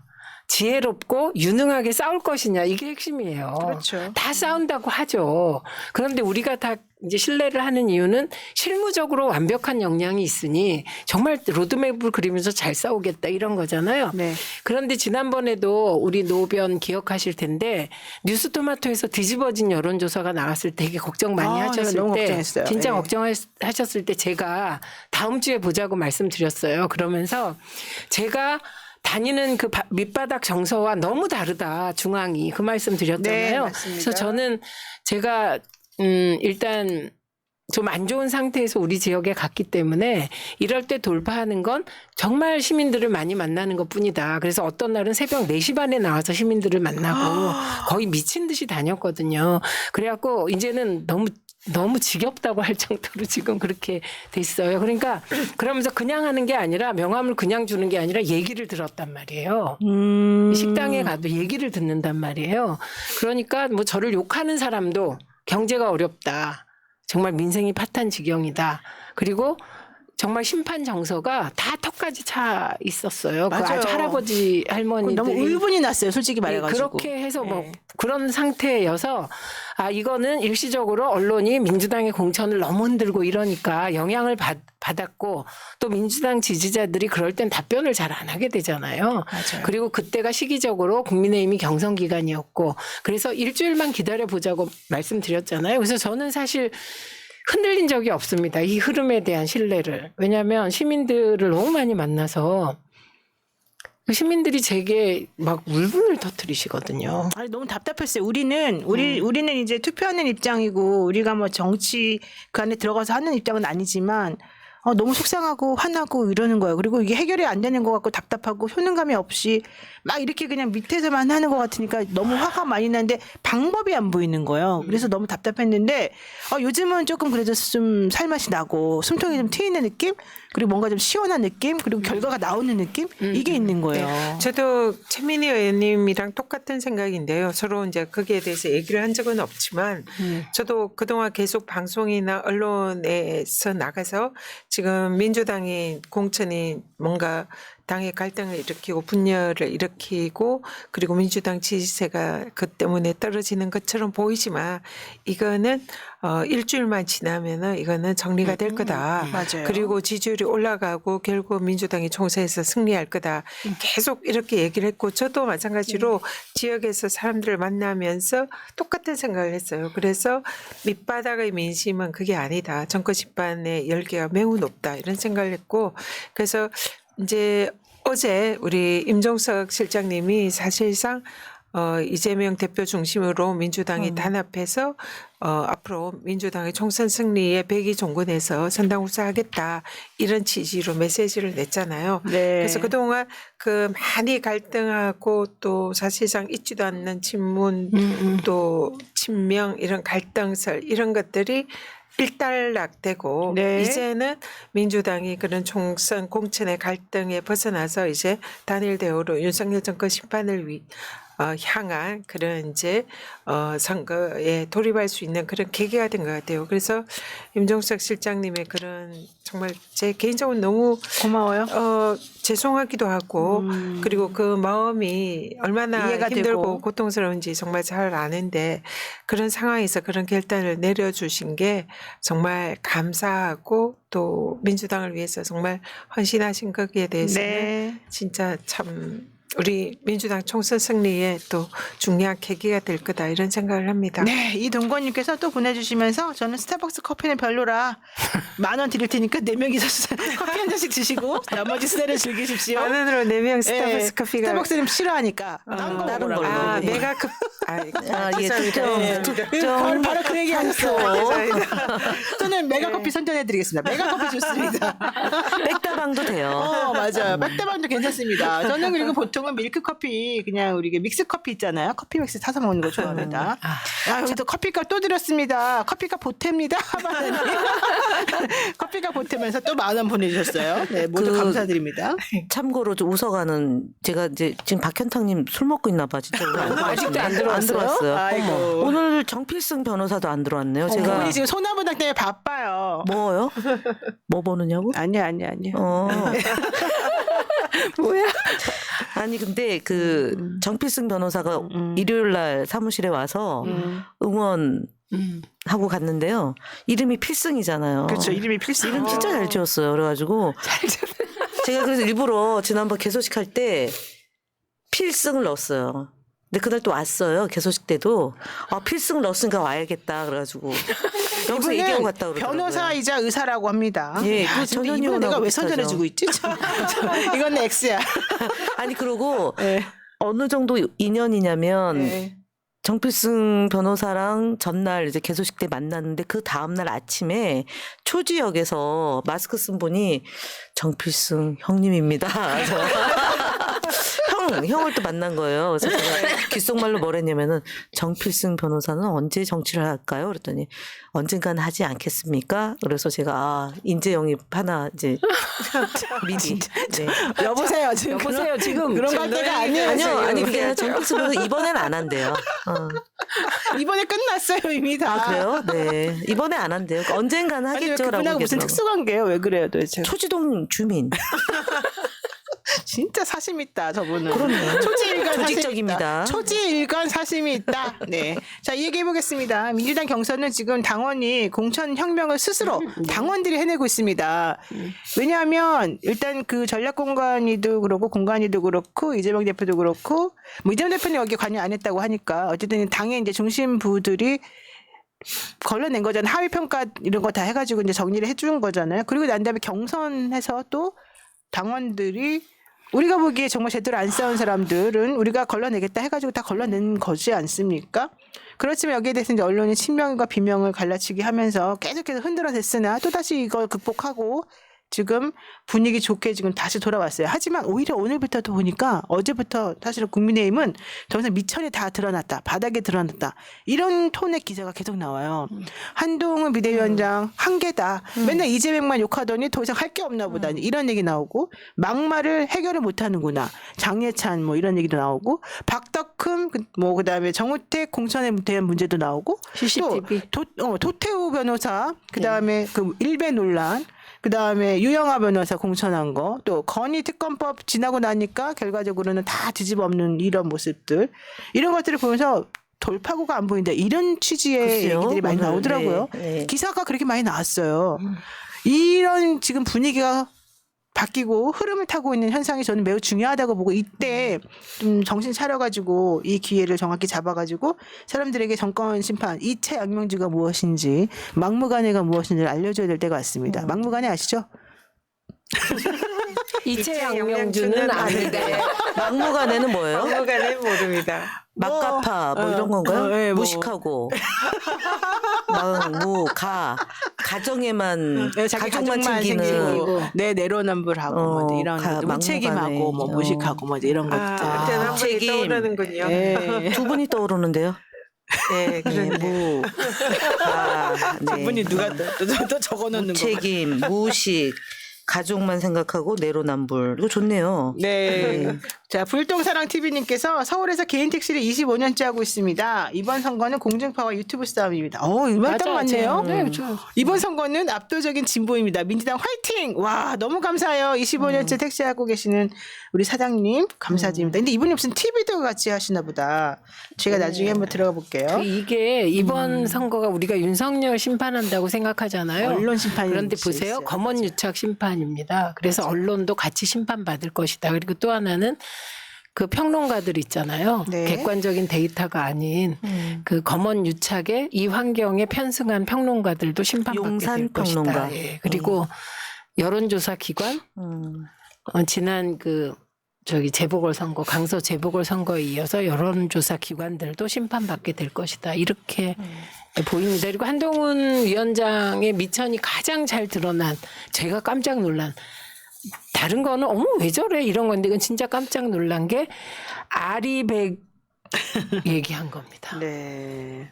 지혜롭고 유능하게 싸울 것이냐 이게 핵심이에요. 그렇죠. 다 싸운다고 하죠. 그런데 우리가 다 이제 신뢰를 하는 이유는 실무적으로 완벽한 역량이 있으니 정말 로드맵을 그리면서 잘 싸우겠다 이런 거잖아요. 네. 그런데 지난번에도 우리 노변 기억하실 텐데 뉴스토마토에서 뒤집어진 여론조사가 나왔을 때 되게 걱정 많이 하셨을 너무 때 걱정했어요. 진짜 네. 걱정하셨을 때 제가 다음 주에 보자고 말씀드렸어요. 그러면서 제가 다니는 그 밑바닥 정서와 너무 다르다 중앙이 그 말씀 드렸잖아요. 네, 맞습니다. 그래서 저는 제가 일단 좀 안 좋은 상태에서 우리 지역에 갔기 때문에 이럴 때 돌파하는 건 정말 시민들을 많이 만나는 것뿐이다. 그래서 어떤 날은 새벽 4시 반에 나와서 시민들을 만나고 거의 미친 듯이 다녔거든요. 그래갖고 이제는 너무 지겹다고 할 정도로 지금 그렇게 됐어요. 그러니까 그러면서 그냥 하는 게 아니라 명함을 그냥 주는 게 아니라 얘기를 들었단 말이에요. 식당에 가도 얘기를 듣는단 말이에요. 그러니까 뭐 저를 욕하는 사람도 경제가 어렵다. 정말 민생이 파탄 지경이다. 그리고 정말 심판 정서가 다 턱까지 차 있었어요. 그 맞아요. 아주 할아버지 할머니들이 너무 울분이 났어요. 솔직히 예, 말해가지고. 그렇게 해서 뭐 네. 그런 상태여서 아 이거는 일시적으로 언론이 민주당의 공천을 너무 흔들고 이러니까 영향을 받았고 또 민주당 지지자들이 그럴 땐 답변을 잘 안 하게 되잖아요. 맞아요. 그리고 그때가 시기적으로 국민의힘이 경선 기간이었고 그래서 일주일만 기다려 보자고 말씀드렸잖아요. 그래서 저는 사실 흔들린 적이 없습니다. 이 흐름에 대한 신뢰를. 왜냐하면 시민들을 너무 많이 만나서 시민들이 제게 막 울분을 터뜨리시거든요. 아니 너무 답답했어요. 우리는 이제 투표하는 입장이고 우리가 뭐 정치 그 안에 들어가서 하는 입장은 아니지만 너무 속상하고 화나고 이러는 거예요. 그리고 이게 해결이 안 되는 것 같고 답답하고 효능감이 없이 막 이렇게 그냥 밑에서만 하는 것 같으니까 너무 화가 많이 나는데 방법이 안 보이는 거예요. 그래서 너무 답답했는데 요즘은 조금 그래도 좀 살맛이 나고 숨통이 좀 트이는 느낌? 그리고 뭔가 좀 시원한 느낌? 그리고 결과가 나오는 느낌? 이게 있는 거예요. 저도 최민희 의원님이랑 똑같은 생각인데요. 서로 이제 거기에 대해서 얘기를 한 적은 없지만 저도 그동안 계속 방송이나 언론에서 나가서 지금 민주당의 공천이 뭔가 당의 갈등을 일으키고 분열을 일으키고 그리고 민주당 지지세가 그 때문에 떨어지는 것처럼 보이지만 이거는 일주일만 지나면은 이거는 정리가 될 거다. 맞아요. 그리고 지지율이 올라가고 결국 민주당이 총선에서 승리할 거다. 계속 이렇게 얘기를 했고 저도 마찬가지로 지역에서 사람들을 만나면서 똑같은 생각을 했어요. 그래서 밑바닥의 민심은 그게 아니다. 정권 심판의 열기가 매우 높다. 이런 생각을 했고 그래서 이제 어제 우리 임종석 실장님이 사실상 이재명 대표 중심으로 민주당이 단합해서 앞으로 민주당의 총선 승리에 백의종군해서 선당 우사하겠다 이런 취지로 메시지를 냈잖아요. 네. 그래서 그동안 그 많이 갈등하고 또 사실상 있지도 않는 친문 또 친명 이런 갈등설 이런 것들이 일단락되고 네. 이제는 민주당이 그런 총선 공천의 갈등에 벗어나서 이제 단일 대우로 윤석열 정권 심판을 향한 그런 이제 선거에 돌입할 수 있는 그런 계기가 된 것 같아요. 그래서 임종석 실장님의 그런 정말 제 개인적으로 너무 고마워요. 죄송하기도 하고 그리고 그 마음이 얼마나 이해가 힘들고 되고. 고통스러운지 정말 잘 아는데 그런 상황에서 그런 결단을 내려주신 게 정말 감사하고 또 민주당을 위해서 정말 헌신하신 거기에 대해서는 네. 진짜 참 우리 민주당 총선 승리에 또 중요한 계기가 될 거다 이런 생각을 합니다. 네, 이동건님께서 또 보내주시면서 저는 스타벅스 커피는 별로라 10,000원 드릴 테니까 4명이서 커피 한 잔씩 드시고 나머지 수다를 즐기십시오. 만 원으로 4명 스타벅스 네, 커피가 스타벅스는 싫어하니까 다른 걸로. 아 네. 메가컵 예, 죄송합니다. 특정. 바로 그 얘기 하셨어. 죄송합니다. 저는 메가커피 선전해드리겠습니다. 메가커피 좋습니다. 백다방도 돼요. 맞아요. 백대방도 괜찮습니다. 저는 그리고 보통은 밀크커피 그냥 우리 믹스 커피 있잖아요. 커피 믹스 타서 먹는 거 좋아합니다. 여기도 커피값 또 드렸습니다. 커피값 보탭니다. 하바나님. 커피값 보태면서 또 10,000원 보내주셨어요. 네, 모두 그- 감사드립니다. 참고로 좀 웃어가는 제가 이제 지금 박현탁님 술 먹고 있나 봐 진짜 오늘 안 아직도 안 들어왔어요. 안 들어왔어요. 아이고. 오늘 정필승 변호사도 안 들어왔네요. 제가 그분이 지금 소나무당 때문에 바빠요. 뭐요? 뭐 보느냐고? 아니야. 뭐야? 아니 근데 그 정필승 변호사가 일요일 날 사무실에 와서 응원 하고 갔는데요. 이름이 필승이잖아요. 그렇죠. 이름이 필수. 이름 진짜 잘 지었어요. 그래가지고 제가 그래서 일부러 지난번 개소식 할 때 필승을 넣었어요. 근데 그날 또 왔어요. 개소식 때도 필승을 넣었으니까 와야겠다. 그래가지고 여기서 얘기하고 갔다 그러더라고요. 변호사이자 의사라고 합니다. 예, 야, 그 근데 전현희 이분은 내가 의원하고 왜 비슷하죠. 선전해주고 있지? 참. 이건 X야. 아니 그러고 네. 어느 정도 인연이냐면 네. 정필승 변호사랑 전날 이제 개소식 때 만났는데 그 다음날 아침에 초지역에서 마스크 쓴 분이 정필승 형님입니다. 형 형을 또 만난 거예요. 그래서 제가 귓속말로 뭐랬냐면은 정필승 변호사는 언제 정치를 할까요? 그랬더니 언젠가는 하지 않겠습니까? 그래서 제가 인재 영입 하나 이제 미리. 네. 여보세요 지금 여보세요, 지금. 그런 거 할 때가 아니에요. 아니요, 지금. 아니 그게 아니라 정필승 변호사 이번엔 안 한대요. 이번에 끝났어요 이미 다. 그래요? 네. 이번에 안 한대요. 언젠가는 아니, 왜 하겠죠라고 그분하고 무슨 얘기하더라고요. 특수관계예요? 왜 그래요 도대체? 초지동 주민. 진짜 사심 있다 저분은. 그럼요. 초지일관 조직적입니다. 초지일관 사심이 있다. 네. 자 얘기해 보겠습니다. 민주당 경선은 지금 당원이 공천 혁명을 스스로 당원들이 해내고 있습니다. 왜냐하면 일단 그 전략공관이도 그렇고 공관이도 그렇고 이재명 대표도 그렇고 뭐 이재명 대표는 여기 관여 안 했다고 하니까 어쨌든 당의 이제 중심부들이 걸러낸 거잖아요. 하위 평가 이런 거 다 해가지고 이제 정리를 해준 거잖아요. 그리고 난 다음에 경선에서 또 당원들이 우리가 보기에 정말 제대로 안 싸운 사람들은 우리가 걸러내겠다 해가지고 다 걸러낸 거지 않습니까? 그렇지만 여기에 대해서 이제 언론이 친명과 비명을 갈라치기 하면서 계속해서 흔들어댔으나 또다시 이걸 극복하고 지금 분위기 좋게 지금 다시 돌아왔어요. 하지만 오히려 오늘부터도 보니까 어제부터 사실은 국민의힘은 더 이상 미천이 다 드러났다. 바닥에 드러났다. 이런 톤의 기사가 계속 나와요. 한동훈 비대위원장 한계다. 맨날 이재명만 욕하더니 더 이상 할 게 없나 보다. 이런 얘기 나오고 막말을 해결을 못하는구나. 장예찬 뭐 이런 얘기도 나오고 박덕흠 뭐 그다음에 정우택 공천에 대한 문제도 나오고 CCTV. 또 도태우 변호사 그다음에 그 일배 논란 그다음에 유영하 변호사 공천한 거, 또 건희 특검법 지나고 나니까 결과적으로는 다 뒤집어 엎는 이런 모습들, 이런 것들을 보면서 돌파구가 안 보인다. 이런 취지의 글쎄요, 얘기들이 많이 오늘, 나오더라고요. 네, 네. 기사가 그렇게 많이 나왔어요. 이런 지금 분위기가 바뀌고 흐름을 타고 있는 현상이 저는 매우 중요하다고 보고 이때 좀 정신 차려가지고 이 기회를 정확히 잡아가지고 사람들에게 정권 심판 이채 양명주가 무엇인지 막무가내가 무엇인지를 알려줘야 될 때가 왔습니다. 막무가내 아시죠? 이채 양명주는 아닌데. 막무가내는 뭐예요? 막무가내 모릅니다. 막가파 뭐 이런 건가요? 네, 뭐. 무식하고 가정에만 네, 자기 가족만 가족만 챙기는 챙기고 내 내로남불하고 뭐 이런 것들, 무책임하고 뭐 막무가내. 무식하고 뭐 이런 것들. 그때는 한 분이 책임. 떠오르는군요. 네. 두 분이 떠오르는데요. 네, 네, 그런데 네. 분이 누가 또 적어놓는 거. 책임, 무식, 가족만 생각하고 내로남불. 이거 좋네요. 네. 자, 불똥사랑TV님께서 서울에서 개인 택시를 25년째 하고 있습니다. 이번 선거는 공중파와 유튜브 싸움입니다. 이말 딱 맞네요. 네, 그렇죠. 이번 선거는 압도적인 진보입니다. 민주당 화이팅! 와, 너무 감사해요. 25년째 택시하고 계시는 우리 사장님, 감사드립니다. 근데 이분이 무슨 TV도 같이 하시나 보다. 제가 나중에 한번 들어가 볼게요. 이게 이번 선거가 우리가 윤석열 심판한다고 생각하잖아요. 언론 심판이 그런데 있을 수 보세요. 있어요. 검언유착 심판입니다. 그래서 언론도 같이 심판받을 것이다. 그리고 또 하나는 그 평론가들 있잖아요. 네. 객관적인 데이터가 아닌 그 검언유착에 이 환경에 편승한 평론가들도 심판받게 용산 될 것이다. 평론가. 예. 그리고 여론조사 기관 지난 재보궐선거 강서 재보궐선거에 이어서 여론조사 기관들도 심판받게 될 것이다. 이렇게 보입니다. 그리고 한동훈 위원장의 미천이 가장 잘 드러난 제가 깜짝 놀란 다른 거는 어머 왜 저래 이런 건데 이건 진짜 깜짝 놀란 게 아리백 얘기한 겁니다. 네.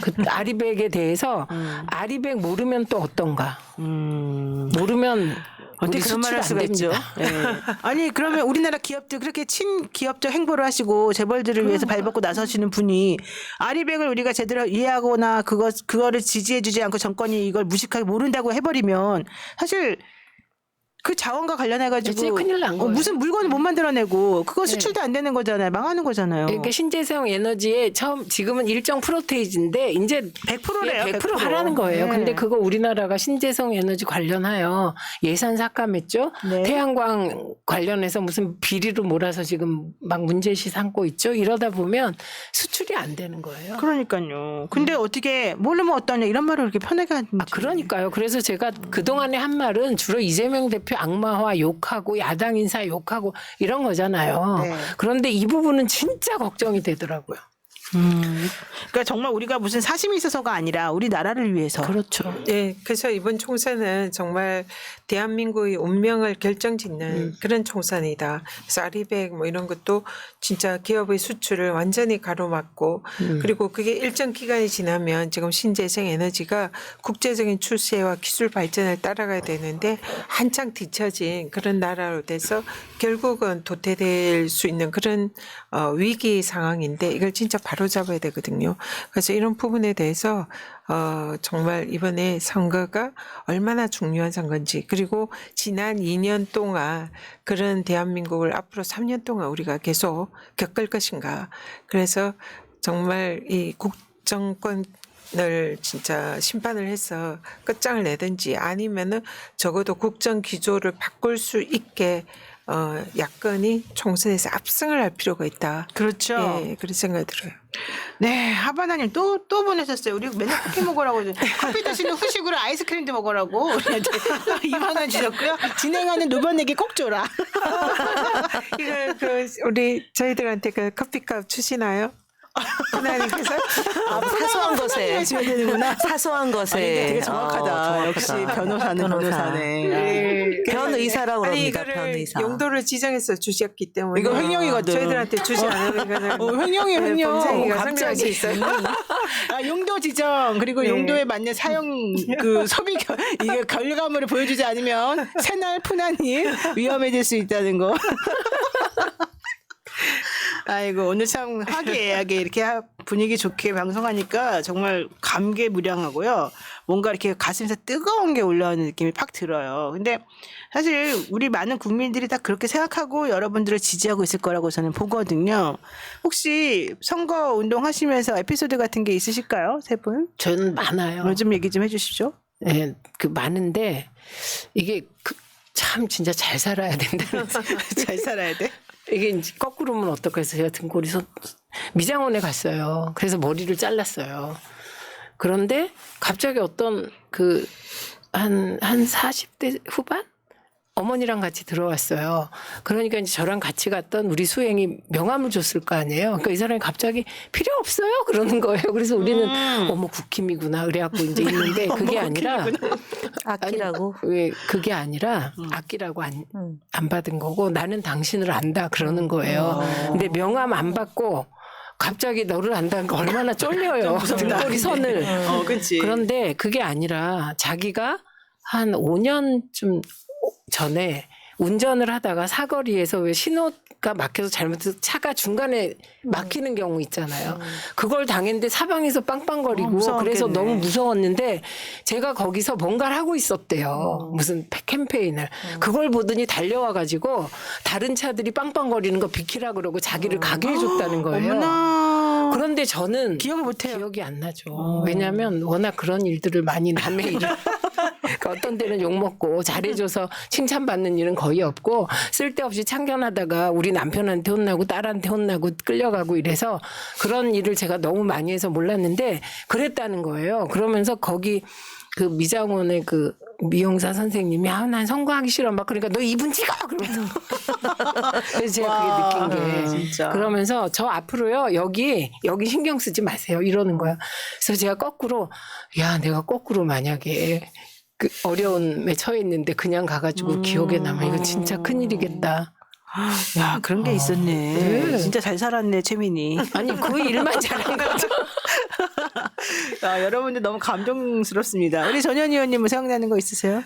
그 아리백에 대해서 아리백 모르면 또 어떤가? 모르면 어떻게 우리 그런 말을 할 수출 수가 안 있죠? 됩니다. 예. 아니 그러면 우리나라 기업들 그렇게 친기업적 행보를 하시고 재벌들을 위해서 발벗고 나서시는 분이 아리백을 우리가 제대로 이해하거나 그거를 지지해주지 않고 정권이 이걸 무식하게 모른다고 해버리면 사실 그 자원과 관련해가지고 진짜 큰일 난 거예요. 무슨 물건을 못 만들어내고 그거 수출도 안 되는 거잖아요. 망하는 거잖아요. 그러니까 신재생 에너지의 지금은 일정 프로테이지인데 이제 100%래요. 100% 하라는 거예요. 네. 근데 그거 우리나라가 신재생 에너지 관련하여 예산 삭감했죠. 네. 태양광 관련해서 무슨 비리로 몰아서 지금 막 문제시 삼고 있죠. 이러다 보면 수출이 안 되는 거예요. 그러니까요. 근데 어떻게 모르면 어떠냐 이런 말을 이렇게 편하게 하는지. 그러니까요. 그래서 제가 그동안에 한 말은 주로 이재명 대표 악마화 욕하고 야당 인사 욕하고 이런 거잖아요. 네. 그런데 이 부분은 진짜 걱정이 되더라고요. 그러니까 정말 우리가 무슨 사심이 있어서가 아니라 우리 나라를 위해서. 그렇죠. 네, 그래서 이번 총선은 정말 대한민국의 운명을 결정짓는 그런 총선이다. 그래서 아리백 뭐 이런 것도 진짜 기업의 수출을 완전히 가로막고 그리고 그게 일정 기간이 지나면 지금 신재생 에너지가 국제적인 추세와 기술 발전을 따라가야 되는데 한창 뒤처진 그런 나라로 돼서 결국은 도태될 수 있는 그런 위기 상황인데 이걸 진짜 바로잡아야 되거든요. 그래서 이런 부분에 대해서 정말 이번에 선거가 얼마나 중요한 선거인지 그리고 지난 2년 동안 그런 대한민국을 앞으로 3년 동안 우리가 계속 겪을 것인가. 그래서 정말 이 국정권을 진짜 심판을 해서 끝장을 내든지 아니면은 적어도 국정 기조를 바꿀 수 있게 야권이 총선에서 압승을 할 필요가 있다. 그렇죠. 예, 그런 생각이 들어요. 네, 하바나님 또 보내셨어요. 우리 맨날 커피 먹으라고 커피 대신에 후식으로 아이스크림도 먹으라고 우리한테 2만 원 주셨고요. 진행하는 노변에게 꼭 줘라. 이걸 우리 저희들한테 그 커피값 주시나요? 하나님께서 사소한 것에 주셔야 되는구나. 사소한 것에 되게 정확하다. 역시 변호사는 변호사네. 네. 변의사라고 아니 합니다. 이거를 변의사. 용도를 지정해서 주셨기 때문에 이거 횡령이거든. 저희들한테 주지 않으면 횡령이 횡령. 범죄가 갑자기. 성립할 수 있어요. 용도 지정 그리고 네. 용도에 맞는 사용 그 소비 이게 결과물을 보여주지 않으면 새날 풍안이 위험해질 수 있다는 거. 아이고 오늘 참 화기애애하게 이렇게 분위기 좋게 방송하니까 정말 감개무량하고요. 뭔가 이렇게 가슴에서 뜨거운 게 올라오는 느낌이 팍 들어요. 근데 사실 우리 많은 국민들이 다 그렇게 생각하고 여러분들을 지지하고 있을 거라고 저는 보거든요. 혹시 선거 운동 하시면서 에피소드 같은 게 있으실까요? 세 분? 저는 많아요. 좀 얘기 좀 해주십시오. 네, 그 많은데 이게 참 진짜 잘 살아야 된다는 잘 살아야 돼. 이게 이제 거꾸로면 어떡해서 제가 등골이 미장원에 갔어요. 그래서 머리를 잘랐어요. 그런데 갑자기 어떤 한 40대 후반? 어머니랑 같이 들어왔어요. 그러니까 이제 저랑 같이 갔던 우리 수행이 명함을 줬을 거 아니에요. 그러니까 이 사람이 갑자기 필요 없어요 그러는 거예요. 그래서 우리는 어머 국힘이구나 그래갖고 이제 있는데 그게 아니라 아끼라고. 왜 그게 아니라 아끼라고 안 받은 거고 나는 당신을 안다 그러는 거예요. 근데 명함 안 받고 갑자기 너를 안다는 거 얼마나 쫄려요. 등골이 선을. 그렇지. 그런데 그게 아니라 자기가 한 5년쯤 전에 운전을 하다가 사거리에서 왜 신호가 막혀서 잘못해서 차가 중간에 막히는 경우 있잖아요. 그걸 당했는데 사방에서 빵빵거리고 무서웠겠네. 그래서 너무 무서웠는데 제가 거기서 뭔가를 하고 있었대요. 무슨 캠페인을. 그걸 보더니 달려와 가지고 다른 차들이 빵빵거리는 거 비키라 그러고 자기를 가게 해줬다는 거예요. 어머나. 그런데 저는 기억을 못해요. 기억이 안 나죠. 왜냐하면 워낙 그런 일들을 많이 남의 일을 그러니까 어떤 때는 욕먹고 잘해줘서 칭찬받는 일은 거의 없고 쓸데없이 참견하다가 우리 남편한테 혼나고 딸한테 혼나고 끌려가고 이래서 그런 일을 제가 너무 많이 해서 몰랐는데 그랬다는 거예요. 그러면서 거기 그 미장원의 그 미용사 선생님이 난 선거하기 싫어 막 그러니까 너 이분 찍어 그러면서 그래서 제가 그게 느낀 게 진짜. 그러면서 저 앞으로요 여기 신경 쓰지 마세요 이러는 거야. 그래서 제가 거꾸로 내가 거꾸로 만약에 그 어려움에 처해 있는데 그냥 가가지고 기억에 남아 이거 진짜 큰일이겠다. 야 그런 게 있었네. 네. 진짜 잘 살았네 최민희. 아니 그 일만 잘한 거죠. 여러분들 너무 감동스럽습니다. 우리 전현 의원님은 생각나는 거 있으세요?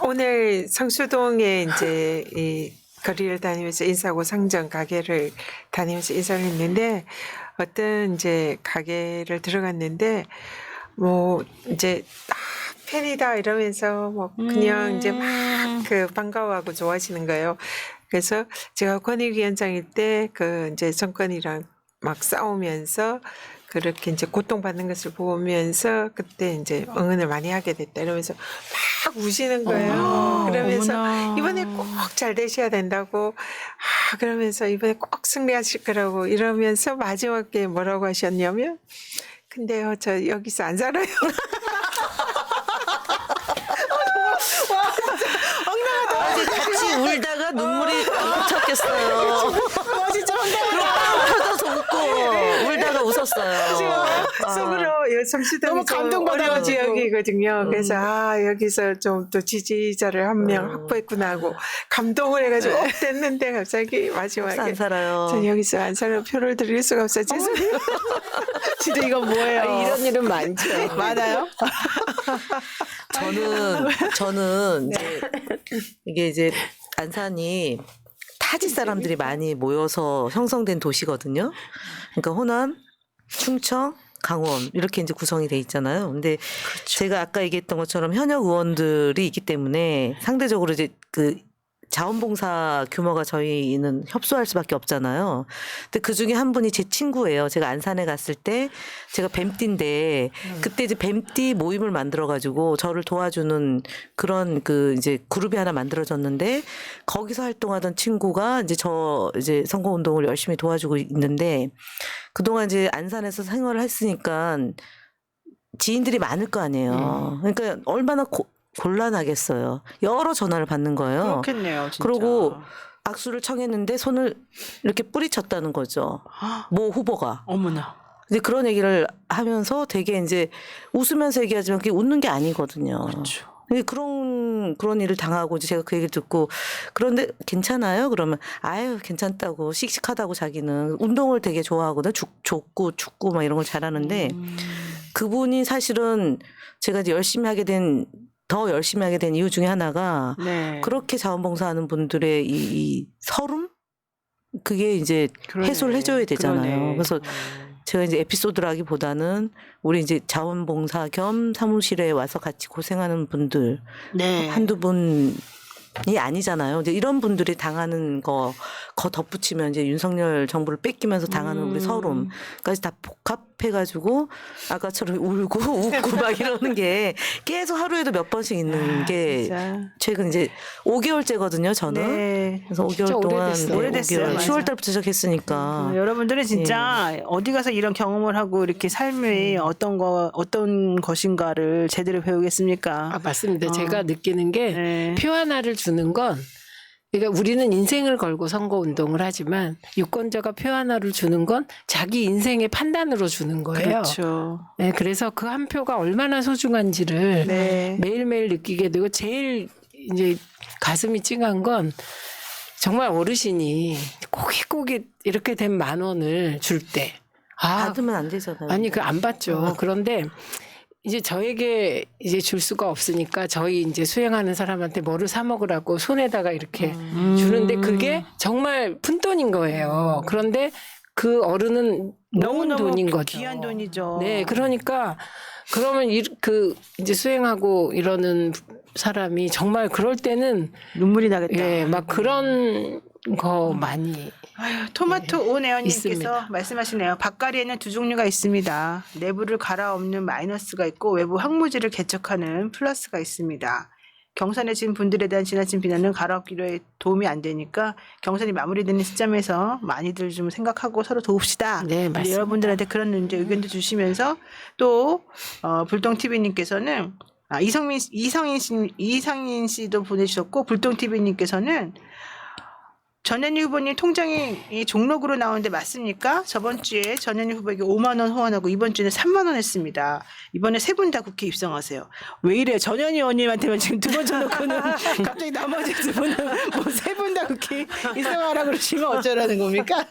오늘 성수동에 이제 이 거리를 다니면서 인사하고 상점 가게를 다니면서 인사를 했는데 어떤 이제 가게를 들어갔는데 뭐 이제 팬이다 이러면서 뭐 그냥 이제 막 그 반가워하고 좋아하시는 거예요. 그래서 제가 권익위원장일 때 그 이제 정권이랑 막 싸우면서 그렇게 이제 고통받는 것을 보면서 그때 이제 응원을 많이 하게 됐다 이러면서 막 우시는 거예요. 그러면서 어머나. 이번에 꼭 잘 되셔야 된다고 그러면서 이번에 꼭 승리하실 거라고 이러면서 마지막에 뭐라고 하셨냐면 근데요 저 여기서 안 살아요. 같이 울다가 눈물이 멈췄겠어요. 진짜 황당하다. 터져서 웃고 울다가 웃었어요. 울었어요. 속으로 성시동이 너무 좀 감동받아가지고. 어려운 지역이거든요. 그래서 여기서 좀 또 지지자를 한 명 확보했구나 하고 감동을 해가지고 됐는데 갑자기 마지막에 안 살아요. 전 여기서 안 살면 표를 드릴 수가 없어요. 죄송해요. 진짜 이건 뭐예요? 이런 일은 많죠. 많아요? 저는 이제 이게 이제 안산이 타지 사람들이 많이 모여서 형성된 도시거든요. 그러니까 호남, 충청, 강원 이렇게 이제 구성이 돼 있잖아요. 근데 제가 아까 얘기했던 것처럼 현역 의원들이 있기 때문에 상대적으로 이제 그 자원봉사 규모가 저희는 협소할 수밖에 없잖아요. 근데 그 중에 한 분이 제 친구예요. 제가 안산에 갔을 때 제가 뱀띠인데 그때 이제 뱀띠 모임을 만들어가지고 저를 도와주는 그런 그 이제 그룹이 하나 만들어졌는데 거기서 활동하던 친구가 이제 저 이제 선거운동을 열심히 도와주고 있는데 그동안 이제 안산에서 생활을 했으니까 지인들이 많을 거 아니에요. 그러니까 얼마나 곤란하겠어요. 여러 전화를 받는 거예요. 그렇겠네요. 진짜. 그리고 악수를 청했는데 손을 이렇게 뿌리쳤다는 거죠. 모 후보가. 어머나. 이제 그런 얘기를 하면서 되게 이제 웃으면서 얘기하지만 그게 웃는 게 아니거든요. 그렇죠. 근데 그런 일을 당하고 이제 제가 그 얘기를 듣고 그런데 괜찮아요? 그러면 아유 괜찮다고 씩씩하다고 자기는 운동을 되게 좋아하거든. 족구, 축구 막 이런 걸 잘하는데 그분이 사실은 제가 이제 더 열심히 하게 된 이유 중에 하나가 네. 그렇게 자원봉사하는 분들의 이 서름? 그게 이제 그러네. 해소를 해줘야 되잖아요. 그러네. 그래서 제가 이제 에피소드라기보다는 우리 이제 자원봉사 겸 사무실에 와서 같이 고생하는 분들 네. 한두 분이 아니잖아요. 이제 이런 분들이 당하는 거 덧붙이면 이제 윤석열 정부를 뺏기면서 당하는 우리 서름까지 다 복합해가지고 아까처럼 울고 웃고 막 이러는 게 계속 하루에도 몇 번씩 있는 게 진짜. 최근 이제 5개월째거든요. 저는. 네. 그래서 진짜 5개월 동안 오래됐어요. 오래됐어요. 맞아. 10월 달부터 시작했으니까. 여러분들은 진짜 어디 가서 이런 경험을 하고 이렇게 삶이 어떤 것인가를 제대로 배우겠습니까? 아, 맞습니다. 제가 느끼는 게 네. 표 하나를 주는 건 그러니까 우리는 인생을 걸고 선거 운동을 하지만 유권자가 표 하나를 주는 건 자기 인생의 판단으로 주는 거예요. 그렇죠. 네, 그래서 그 한 표가 얼마나 소중한지를 네. 매일매일 느끼게 되고 제일 이제 가슴이 찡한 건 정말 어르신이 꼬깃꼬깃 이렇게 된 10,000원을 줄 때 받으면 안 되잖아요. 아니 그 안 받죠. 그런데 이제 저에게 이제 줄 수가 없으니까 저희 이제 수행하는 사람한테 뭐를 사 먹으라고 손에다가 이렇게 주는데 그게 정말 푼돈인 거예요. 그런데 그 어른은 모은 돈인 거죠. 귀한 돈이죠. 네, 그러니까 그러면 그 이제 수행하고 이러는 사람이 정말 그럴 때는 눈물이 나겠다. 예, 막 그런 거 많이 토마토 온에어님께서 있습니다. 말씀하시네요. 밥가리에는 두 종류가 있습니다. 내부를 갈아엎는 마이너스가 있고 외부 황무지를 개척하는 플러스가 있습니다. 경선해진 분들에 대한 지나친 비난은 갈아엎기로 도움이 안 되니까 경선이 마무리되는 시점에서 많이들 좀 생각하고 서로 도웁시다. 네, 맞습니다. 여러분들한테 그런 이제 의견도 주시면서 또 불똥TV님께서는 이성인 씨도 보내주셨고 불똥TV님께서는 전현희 후보님 통장이 이 종록으로 나오는데 맞습니까? 저번 주에 전현희 후보에게 5만 원 후원하고 이번 주에는 3만 원 했습니다. 이번에 세 분 다 국회 입성하세요. 왜 이래요? 전현희 의원님한테만 지금 두 번 줘놓고는 갑자기 나머지 두 분은 뭐 세 분 다 국회 입성하라고 그러시면 어쩌라는 겁니까?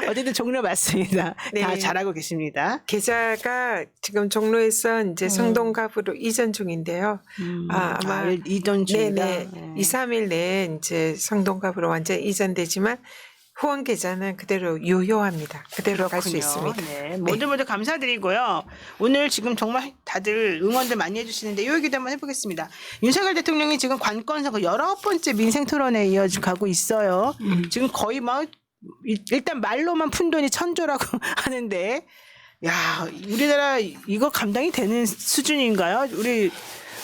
어쨌든 종로 맞습니다. 네. 다 잘하고 계십니다. 계좌가 지금 종로에서 이제 성동갑으로 이전 중인데요. 아마 이전 중이다. 네네 2, 3일 내에 이제 성동갑으로 완전 이전되지만 후원 계좌는 그대로 유효합니다. 그대로 갈 수 그렇군요. 있습니다. 네, 모두 감사드리고요. 오늘 지금 정말 다들 응원들 많이 해주시는데 이 얘기도 한번 해보겠습니다. 윤석열 대통령이 지금 관건 선거 19번째 민생 토론에 이어가고 있어요. 지금 거의 막 일단 말로만 푼돈이 1,000조라고 하는데 야 우리나라 이거 감당이 되는 수준인가요? 우리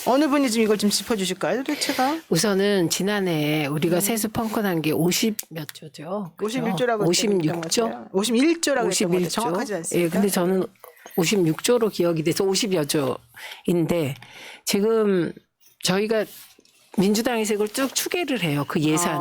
어느 분이 좀 이걸 좀 짚어주실까요? 도대체가 우선은 지난해 우리가 세수 펑크난 게 50몇 조죠. 51조라고 56조? 51조라고 했던 것 같아요. 정확하지 않습니다. 예, 근데 저는 56조로 기억이 돼서 50여 조인데 지금 저희가 민주당에서 이걸 쭉 추계를 해요. 그 예산을.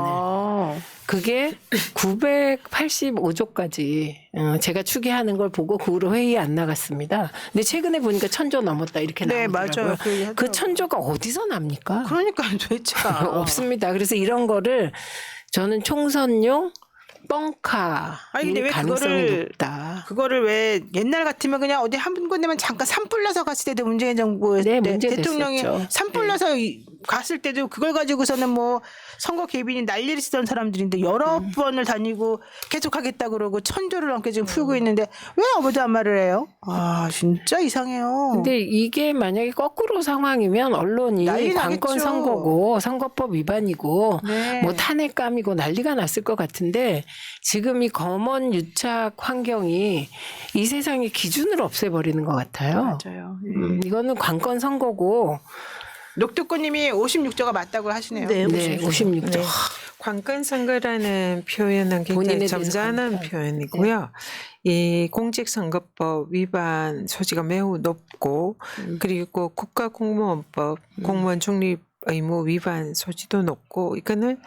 그게 985조까지 제가 추계하는 걸 보고 그 후로 회의에 안 나갔습니다. 근데 최근에 보니까 1,000조 넘었다 이렇게 네, 나오더라고요. 맞아요. 그 얘기 그 하더라고요. 1,000조가 어디서 납니까? 그러니까 도대체가 없습니다. 그래서 이런 거를 저는 총선용 뻥카일 아니, 근데 왜 가능성이 그거를- 높다. 그거를 왜 옛날 같으면 그냥 어디 한 군데만 잠깐 산불 나서 갔을 때도 문재인 정부 네, 때 문제 대통령이 됐었죠. 산불 네. 나서 갔을 때도 그걸 가지고서는 뭐 선거 개입이 난리를 쓰던 사람들인데 여러 번을 다니고 계속 하겠다 그러고 1,000조를 넘게 지금 풀고 있는데 왜 아무도 안 말을 해요? 아 진짜 이상해요. 근데 이게 만약에 거꾸로 상황이면 언론이 난리 관건 나겠죠. 선거고 선거법 위반이고 네. 뭐 탄핵감이고 난리가 났을 것 같은데 지금 이 검언 유착 환경이 이 세상의 기준을 없애버리는 것 같아요. 맞아요. 이거는 관건 선거고 녹두꽃님이 56조가 맞다고 하시네요. 네, 네, 56조. 네. 관건 선거라는 표현은 굉장히 본인에 대해서 점잖은 관건. 표현이고요. 이 공직선거법 위반 소지가 매우 높고 그리고 국가공무원법 공무원 중립 의무 위반 소지도 높고 이거는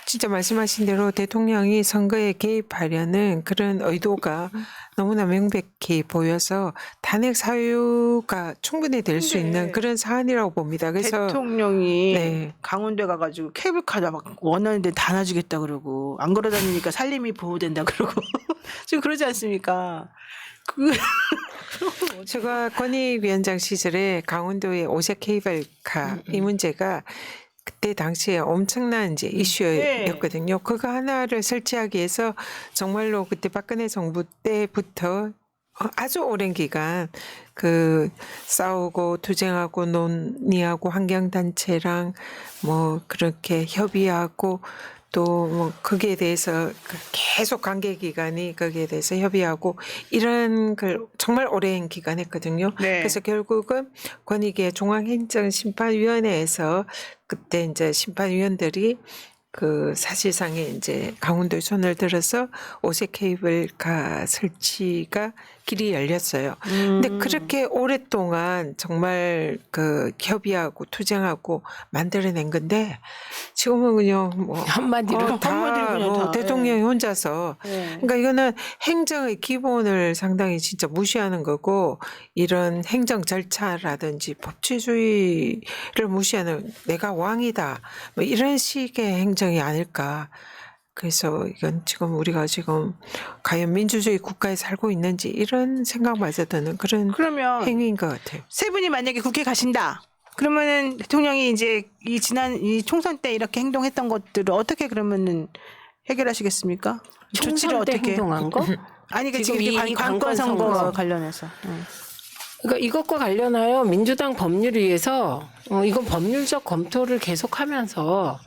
진짜 말씀하신 대로 대통령이 선거에 개입하려는 그런 의도가 너무나 명백히 보여서 탄핵 사유가 충분히 될 수 근데 있는 그런 사안이라고 봅니다. 그래서 대통령이 네. 강원도에 가가지고 케이블카 막 원하는데 다 놔주겠다 그러고 안 걸어다니니까 살림이 보호된다 그러고 지금 그러지 않습니까? 그 제가 권익위원장 시절에 강원도의 오색 케이블카 이 문제가 그때 당시에 엄청난 이제 이슈였거든요. 그거 하나를 설치하기 위해서 정말로 그때 박근혜 정부 때부터 아주 오랜 기간 그 싸우고 투쟁하고 논의하고 환경단체랑 뭐 그렇게 협의하고 또 뭐 거기에 대해서 계속 관계 기관이 거기에 대해서 협의하고 이런 걸 정말 오랜 기간 했거든요. 네. 그래서 결국은 권익위 중앙행정심판위원회에서 그때 이제 심판위원들이 그 사실상에 이제 강원도에 손을 들어서 오색 케이블카 설치가 길이 열렸어요. 근데 그렇게 오랫동안 정말 그 협의하고 투쟁하고 만들어낸 건데 지금은 그냥 뭐 한마디로 한마디로 그냥 뭐 다, 대통령이 혼자서 그러니까 이거는 행정의 기본을 상당히 진짜 무시하는 거고 이런 행정 절차라든지 법치주의를 무시하는 내가 왕이다 뭐 이런 식의 행정이 아닐까. 그래서 이건 지금 우리가 지금 과연 민주주의 국가에 살고 있는지 이런 생각마저 드는 그런 그러면 행위인 것 같아요. 세 분이 만약에 국회 가신다. 그러면은 대통령이 이제 이 지난 이 총선 때 이렇게 행동했던 것들을 어떻게 그러면은 해결하시겠습니까? 조치를 총선 때 어떻게? 행동한 거? 아니 그 지금 지금 이 관건 관건 선거 선거. 관련해서. 그러니까 이것과 관련하여 민주당 법률위에서 이건 법률적 검토를 계속하면서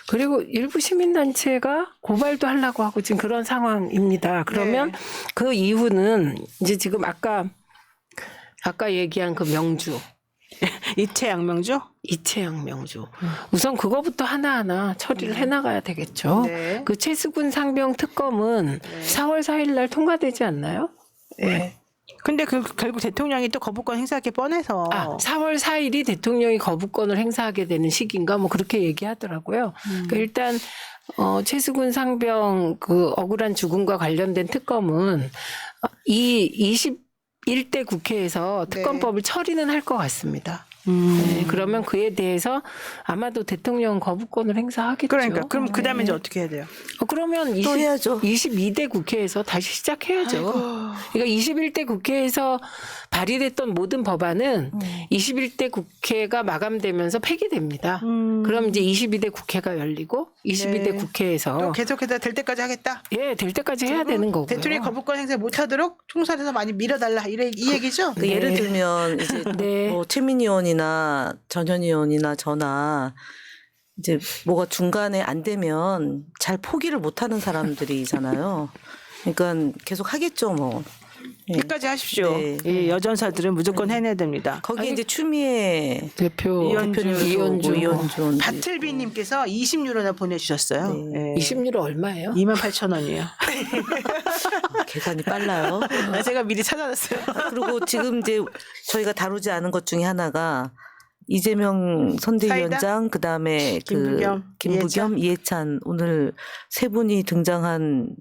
그리고 일부 시민단체가 고발도 하려고 하고 지금 그런 상황입니다. 그러면 네. 그 이유는 이제 지금 아까 얘기한 그 명주 이채 양명주? 이채영 명주 우선 그거부터 하나하나 처리를 해나가야 되겠죠. 네. 그 최수근 상병 특검은 4월 4일 날 통과되지 않나요? 네. 근데 그 결국 대통령이 또 거부권 행사할 게 뻔해서. 4월 4일이 대통령이 거부권을 행사하게 되는 시기인가 뭐 그렇게 얘기하더라고요. 그러니까 일단 최수근 상병 그 억울한 죽음과 관련된 특검은 이 21대 국회에서 특검법을 처리는 할 것 같습니다. 네, 그러면 그에 대해서 아마도 대통령 거부권을 행사하겠죠. 그러니까 그럼 그다음에 네. 이제 어떻게 해야 돼요? 그러면 또 해야죠. 22대 국회에서 다시 시작해야죠. 그러니까 21대 국회에서 발의됐던 모든 법안은 21대 국회가 마감되면서 폐기됩니다. 그럼 이제 22대 국회가 열리고 22대 네. 국회에서 또 계속해서 될 때까지 하겠다. 될 때까지 해야 되는 거고요. 대통령이 거부권 행사 못하도록 총선에서 많이 밀어달라 이 얘기죠? 그 예를 들면 이제 네. 뭐 최민희 의원이나 전현희 의원이나 저나 이제 뭐가 중간에 안 되면 잘 포기를 못하는 사람들이잖아요. 그러니까 계속 하겠죠 뭐. 네. 끝까지 하십시오. 네. 이 여전사들은 무조건 해내야 됩니다. 거기에 이제 추미애 대표 이현주 이현준 바틀비님께서 20유로나 보내주셨어요. 네. 20유로 얼마예요? 28,000원이에요. 계산이 빨라요. 제가 미리 찾아놨어요. 그리고 지금 이제 저희가 다루지 않은 것 중에 하나가 이재명 선대위원장 그다음에 김부겸, 이해찬 오늘 세 분이 등장한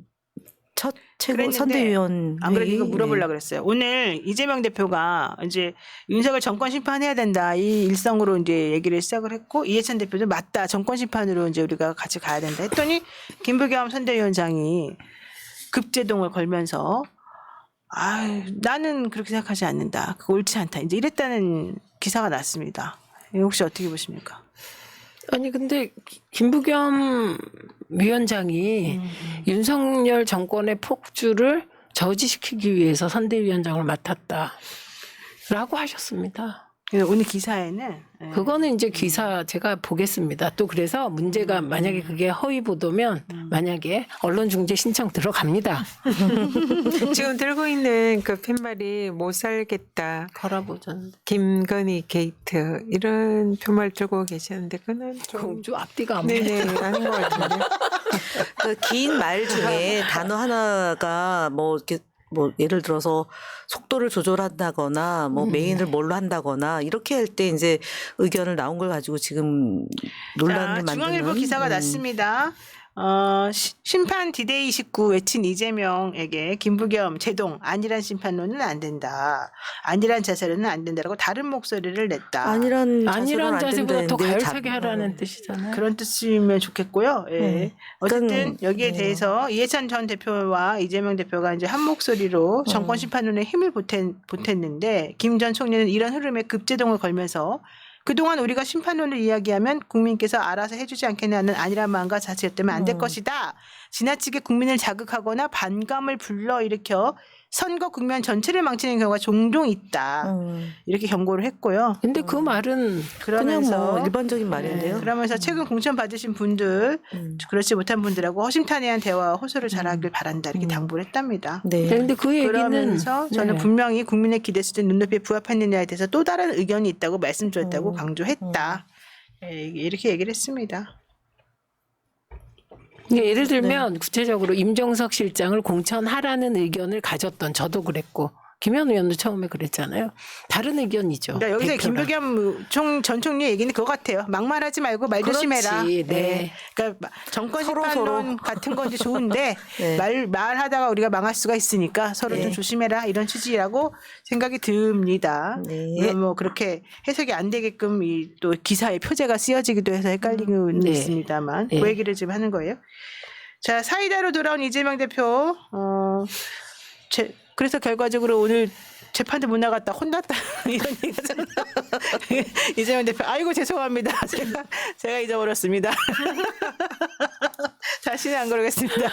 첫 최고 그랬는데 선대위원 안 그래도 회의. 이거 물어보려고 그랬어요. 오늘 이재명 대표가 이제 윤석열 정권 심판해야 된다. 이 일성으로 이제 얘기를 시작을 했고 이해찬 대표도 맞다. 정권 심판으로 이제 우리가 같이 가야 된다 했더니 김부겸 선대위원장이 급제동을 걸면서 나는 그렇게 생각하지 않는다. 그거 옳지 않다. 이제 이랬다는 기사가 났습니다. 이거 혹시 어떻게 보십니까? 아니 근데 김부겸 위원장이 윤석열 정권의 폭주를 저지시키기 위해서 선대위원장을 맡았다라고 하셨습니다. 오늘 기사에는 그거는 이제 기사 제가 보겠습니다. 또 그래서 문제가 만약에 그게 허위 보도면 만약에 언론중재 신청 들어갑니다. 지금 들고 있는 그 팻말이 못 살겠다. 걸어보전 김건희 게이트 이런 표말 들고 계시는데 그거는 좀 공주 앞뒤가 안 맞아요. 네네 아닌 것 같은데. 그 긴 말 중에 단어 하나가 뭐 이렇게 뭐 예를 들어서 속도를 조절한다거나 뭐 메인을 뭘로 한다거나 이렇게 할 때 이제 의견을 나온 걸 가지고 지금 논란을 만드는 중앙일보 기사가 났습니다. 심판 디데이 29 외친 이재명에게 김부겸, 제동, 안일한 심판론은 안 된다. 안일한 자세로는 안 된다라고 다른 목소리를 냈다. 아니란 자세보다 더 가열차게 하라는 뜻이잖아요. 그런 뜻이면 좋겠고요. 예. 어쨌든 그러니까, 여기에 대해서 이해찬 전 대표와 이재명 대표가 이제 한 목소리로 정권 심판론에 힘을 보탰는데 김 전 총리는 이런 흐름에 급제동을 걸면서 그동안 우리가 심판론을 이야기하면 국민께서 알아서 해주지 않겠냐는 안일한 마음과 자세였다면 안 될 것이다. 지나치게 국민을 자극하거나 반감을 불러일으켜 선거 국면 전체를 망치는 경우가 종종 있다. 이렇게 경고를 했고요. 근데 그 말은 그냥 그러면서 뭐 일반적인 말인데요. 그러면서 최근 공천 받으신 분들 그렇지 못한 분들하고 허심탄회한 대화와 호소를 잘하길 바란다 이렇게 당부를 했답니다. 네. 근데 그 얘기는 그러면서 저는 네. 분명히 국민의 기대 수준 눈높이에 부합했느냐에 대해서 또 다른 의견이 있다고 말씀드렸다고 강조했다. 이렇게 얘기를 했습니다. 예를 들면 구체적으로 임종석 실장을 공천하라는 의견을 가졌던 저도 그랬고 김현 의원도 처음에 그랬잖아요. 다른 의견이죠. 그러니까 여기서 대표랑. 김부겸 전 총리 얘기는 그거 같아요. 막말하지 말고 말 조심해라. 그렇지, 네. 그러니까 정권 서로 심판론 같은 건 이제 좋은데 네. 말하다가 우리가 망할 수가 있으니까 서로 좀 조심해라 이런 취지라고 생각이 듭니다. 네. 물론 뭐 그렇게 해석이 안 되게끔 이 또 기사에 표제가 쓰여지기도 해서 헷갈리는 네. 있습니다만 네. 그 얘기를 지금 하는 거예요. 자, 사이다로 돌아온 이재명 대표. 그래서 결과적으로 오늘 재판도 못 나갔다 혼났다 이런 얘기잖아. 이재명 대표 아이고 죄송합니다. 제가 잊어버렸습니다. 다시는 안 그러겠습니다.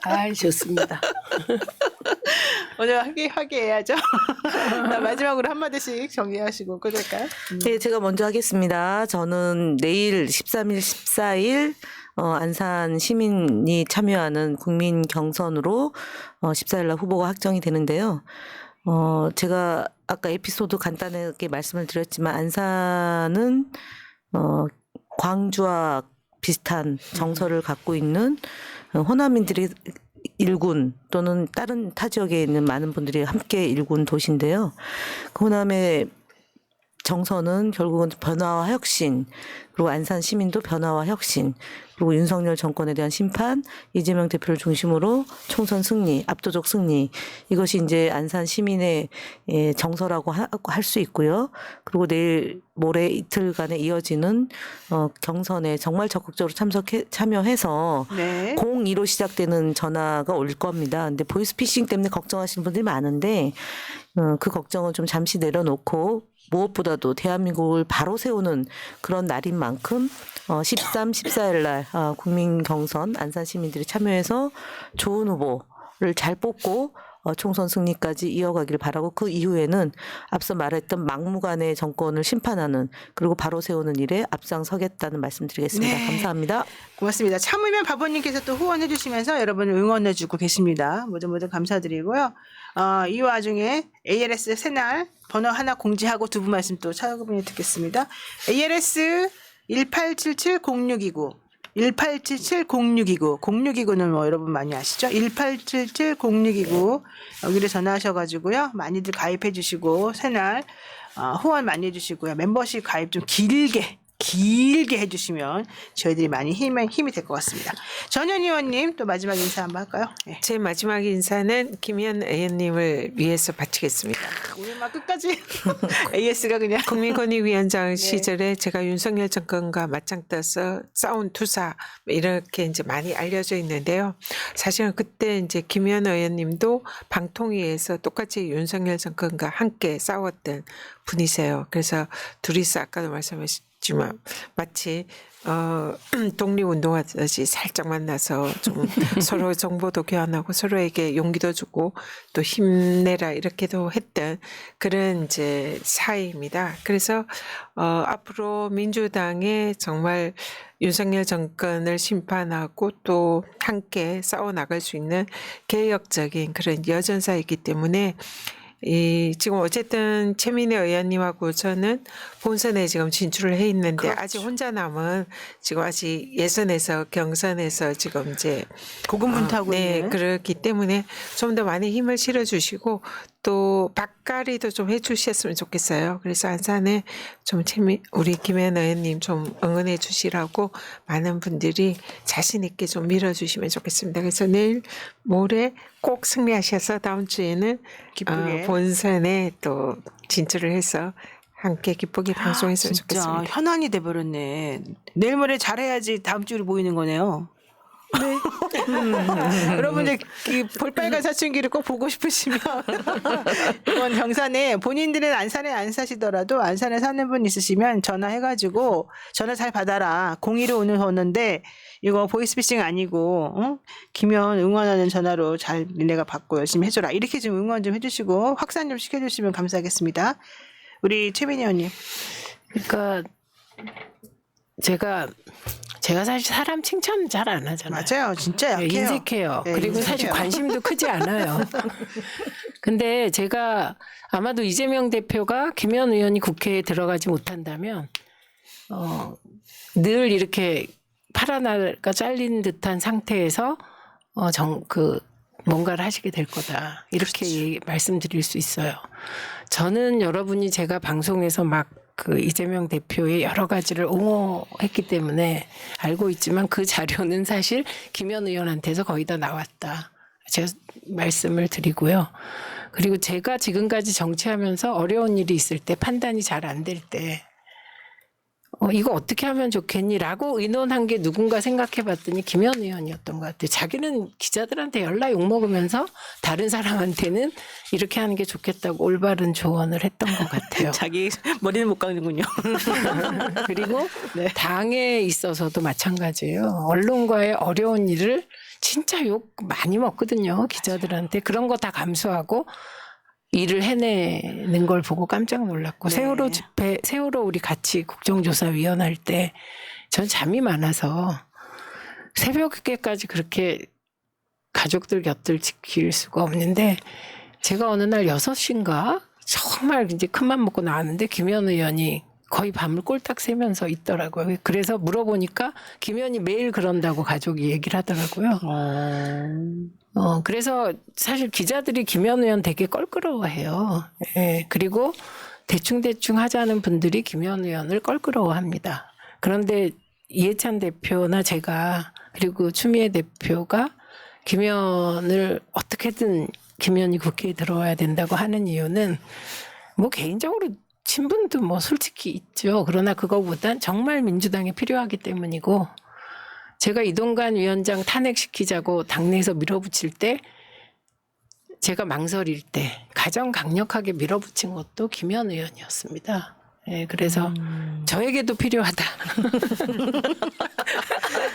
아, 좋습니다. 오늘 화기해야죠. 자, 마지막으로 한마디씩 정리하시고 끊을까요? 네, 제가 먼저 하겠습니다. 저는 내일 13일, 14일 안산 시민이 참여하는 국민 경선으로 14일 날 후보가 확정이 되는데요. 제가 아까 에피소드 간단하게 말씀을 드렸지만 안산은 광주와 비슷한 정서를 갖고 있는 호남인들이 일군 또는 다른 타 지역에 있는 많은 분들이 함께 일군 도시인데요. 그 호남의 정서는 결국은 변화와 혁신, 그리고 안산 시민도 변화와 혁신, 그리고 윤석열 정권에 대한 심판, 이재명 대표를 중심으로 총선 승리, 압도적 승리, 이것이 이제 안산 시민의 정서라고 할 수 있고요. 그리고 내일 모레 이틀간에 이어지는 경선에 정말 적극적으로 참여해서 네. 02로 시작되는 전화가 올 겁니다. 근데 보이스피싱 때문에 걱정하시는 분들이 많은데 그 걱정은 좀 잠시 내려놓고 무엇보다도 대한민국을 바로 세우는 그런 날인 만큼 13, 14일 날 국민 경선 안산 시민들이 참여해서 좋은 후보를 잘 뽑고 총선 승리까지 이어가길 바라고 그 이후에는 앞서 말했던 막무가내 정권을 심판하는 그리고 바로 세우는 일에 앞장서겠다는 말씀드리겠습니다. 네. 감사합니다. 고맙습니다. 참으면 바보님께서 또 후원해 주시면서 여러분을 응원해 주고 계십니다. 모두 감사드리고요. 이 와중에 ALS 새날 번호 하나 공지하고 두 분 말씀 또 차분히 듣겠습니다. ALS 1877-0629 1877-0629 0629는 뭐 여러분 많이 아시죠? 1877-0629 여기를 전화하셔가지고요. 많이들 가입해 주시고 새날 후원 많이 해주시고요. 멤버십 가입 좀 길게 해주시면 저희들이 많이 힘이 될 것 같습니다. 전현 의원님 또 마지막 인사 한번 할까요? 네. 제 마지막 인사는 김현 의원님을 위해서 바치겠습니다. 오늘 막 끝까지 AS가 그냥 국민권익위원장 시절에 제가 윤석열 정권과 맞짱 떠서 싸운 투사 이렇게 이제 많이 알려져 있는데요. 사실은 그때 이제 김현 의원님도 방통위에서 똑같이 윤석열 정권과 함께 싸웠던 분이세요. 그래서 둘이서 아까도 말씀하셨지만 마치 독립운동하듯이 살짝 만나서 좀 서로 정보도 교환하고 서로에게 용기도 주고 또 힘내라 이렇게도 했던 그런 이제 사이입니다. 그래서 앞으로 민주당에 정말 윤석열 정권을 심판하고 또 함께 싸워 나갈 수 있는 개혁적인 그런 여전사이기 때문에 지금 어쨌든 최민희 의원님하고 저는 본선에 지금 진출을 해 있는데 그렇죠. 아직 혼자 남은 지금 아직 예선에서 경선에서 지금 이제 고군분투하고 네, 있는 그렇기 때문에 좀 더 많이 힘을 실어주시고 또 박가리도 좀 해주셨으면 좋겠어요. 그래서 안산에 좀 우리 김현 의원님 좀 응원해 주시라고 많은 분들이 자신 있게 좀 밀어주시면 좋겠습니다. 그래서 내일 모레 꼭 승리하셔서 다음 주에는 기쁘게. 본선에 또 진출을 해서 함께 기쁘게 방송했으면 진짜 좋겠습니다. 현안이 돼버렸네. 내일 모레 잘해야지 다음 주로 모이는 거네요. 네. 여러분들 이 볼빨간 사춘기를 꼭 보고 싶으시면 이번 경산에 본인들은 안산에 안 사시더라도 안산에 사는 분 있으시면 전화해가지고 전화 잘 받아라. 02로 오늘 오는데 이거 보이스피싱 아니고 김현 응원하는 전화로 잘 니네가 받고 열심히 해줘라. 이렇게 좀 응원 좀 해주시고 확산 좀 시켜주시면 감사하겠습니다. 우리 최민희 의원님. 그러니까 제가 사실 사람 칭찬 잘 안 하잖아요. 맞아요. 진짜 약해요. 인색해요. 네, 그리고 사실 인색해요. 관심도 크지 않아요. 근데 제가 아마도 이재명 대표가 김현 의원이 국회에 들어가지 못한다면 늘 이렇게 파라나가 잘린 듯한 상태에서 뭔가를 하시게 될 거다. 이렇게 말씀드릴 수 있어요. 저는 여러분이 제가 방송에서 막 그 이재명 대표의 여러 가지를 옹호했기 때문에 알고 있지만 그 자료는 사실 김현 의원한테서 거의 다 나왔다. 제가 말씀을 드리고요. 그리고 제가 지금까지 정치하면서 어려운 일이 있을 때 판단이 잘 안 될 때 이거 어떻게 하면 좋겠니라고 의논한 게 누군가 생각해 봤더니 김현 의원이었던 것 같아요. 자기는 기자들한테 연락 욕먹으면서 다른 사람한테는 이렇게 하는 게 좋겠다고 올바른 조언을 했던 것 같아요. 자기 머리는 못 깎는군요. 그리고 당에 있어서도 마찬가지예요. 언론과의 어려운 일을 진짜 욕 많이 먹거든요. 기자들한테. 그런 거 다 감수하고 일을 해내는 걸 보고 깜짝 놀랐고 네. 세월호 우리 같이 국정조사위원 할 때 전 잠이 많아서 새벽에까지 그렇게 가족들 곁을 지킬 수가 없는데 제가 어느 날 6시인가 정말 이제 큰맘 먹고 나왔는데 김현 의원이 거의 밤을 꼴딱 새면서 있더라고요. 그래서 물어보니까 김현이 매일 그런다고 가족이 얘기를 하더라고요. 그래서 사실 기자들이 김현 의원 되게 껄끄러워해요. 예, 그리고 대충 하자는 분들이 김현 의원을 껄끄러워합니다. 그런데 이해찬 대표나 제가 그리고 추미애 대표가 김현을 어떻게든 김현이 국회에 들어와야 된다고 하는 이유는 뭐 개인적으로 친분도 뭐 솔직히 있죠. 그러나 그거보단 정말 민주당에 필요하기 때문이고 제가 이동관 위원장 탄핵시키자고 당내에서 밀어붙일 때 제가 망설일 때 가장 강력하게 밀어붙인 것도 김현 의원이었습니다. 예, 그래서 저에게도 필요하다.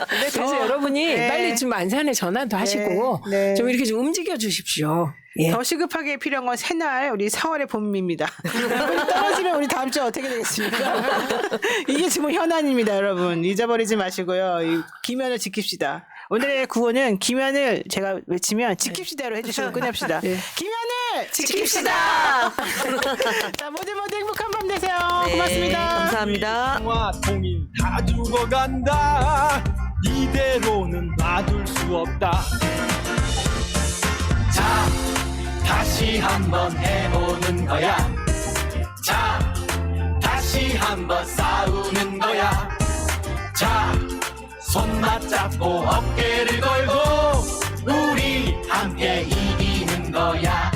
그래서 여러분이 네. 빨리 좀 안산에 전화도 하시고 네. 좀 이렇게 좀 움직여 주십시오. 예. 더 시급하게 필요한 건 새날 우리 4월의 봄입니다. 떨어지면 우리 다음 주에 어떻게 되겠습니까? 이게 지금 현안입니다, 여러분. 잊어버리지 마시고요. 이 김현을 지킵시다. 오늘의 구호는 김현을 제가 외치면 지킵시다로 해주시고 끝냅시다. 김현을 지킵시다. 자, 모두 행복한 밤 되세요. 네, 고맙습니다. 감사합니다. 와 통일 다 죽어간다. 이대로는 놔둘 수 없다. 자, 다시 한번 해보는 거야. 자. 다시 한번 싸우는 거야. 자, 손 맞잡고 어깨를 걸고 우리 함께 이기는 거야.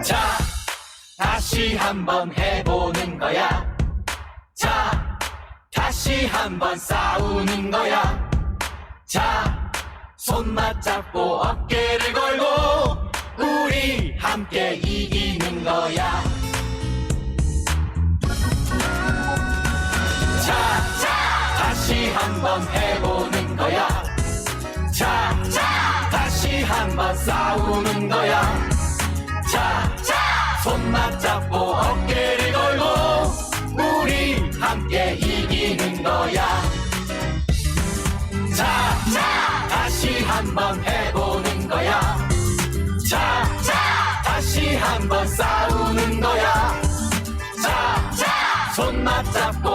자, 다시 한번 해보는 거야. 자, 다시 한번 싸우는 거야. 자, 손 맞잡고 어깨를 걸고 우리 함께 이기는 거야. 자, 다시 한번 해보는 거야. 자, 다시 한번 싸우는 거야. 자, 손 맞잡고 어깨를 걸고 우리 함께 이기는 거야. 자, 다시 한번 해보는 거야. 자, 다시 한번 싸우는 거야. 자, 손 맞잡고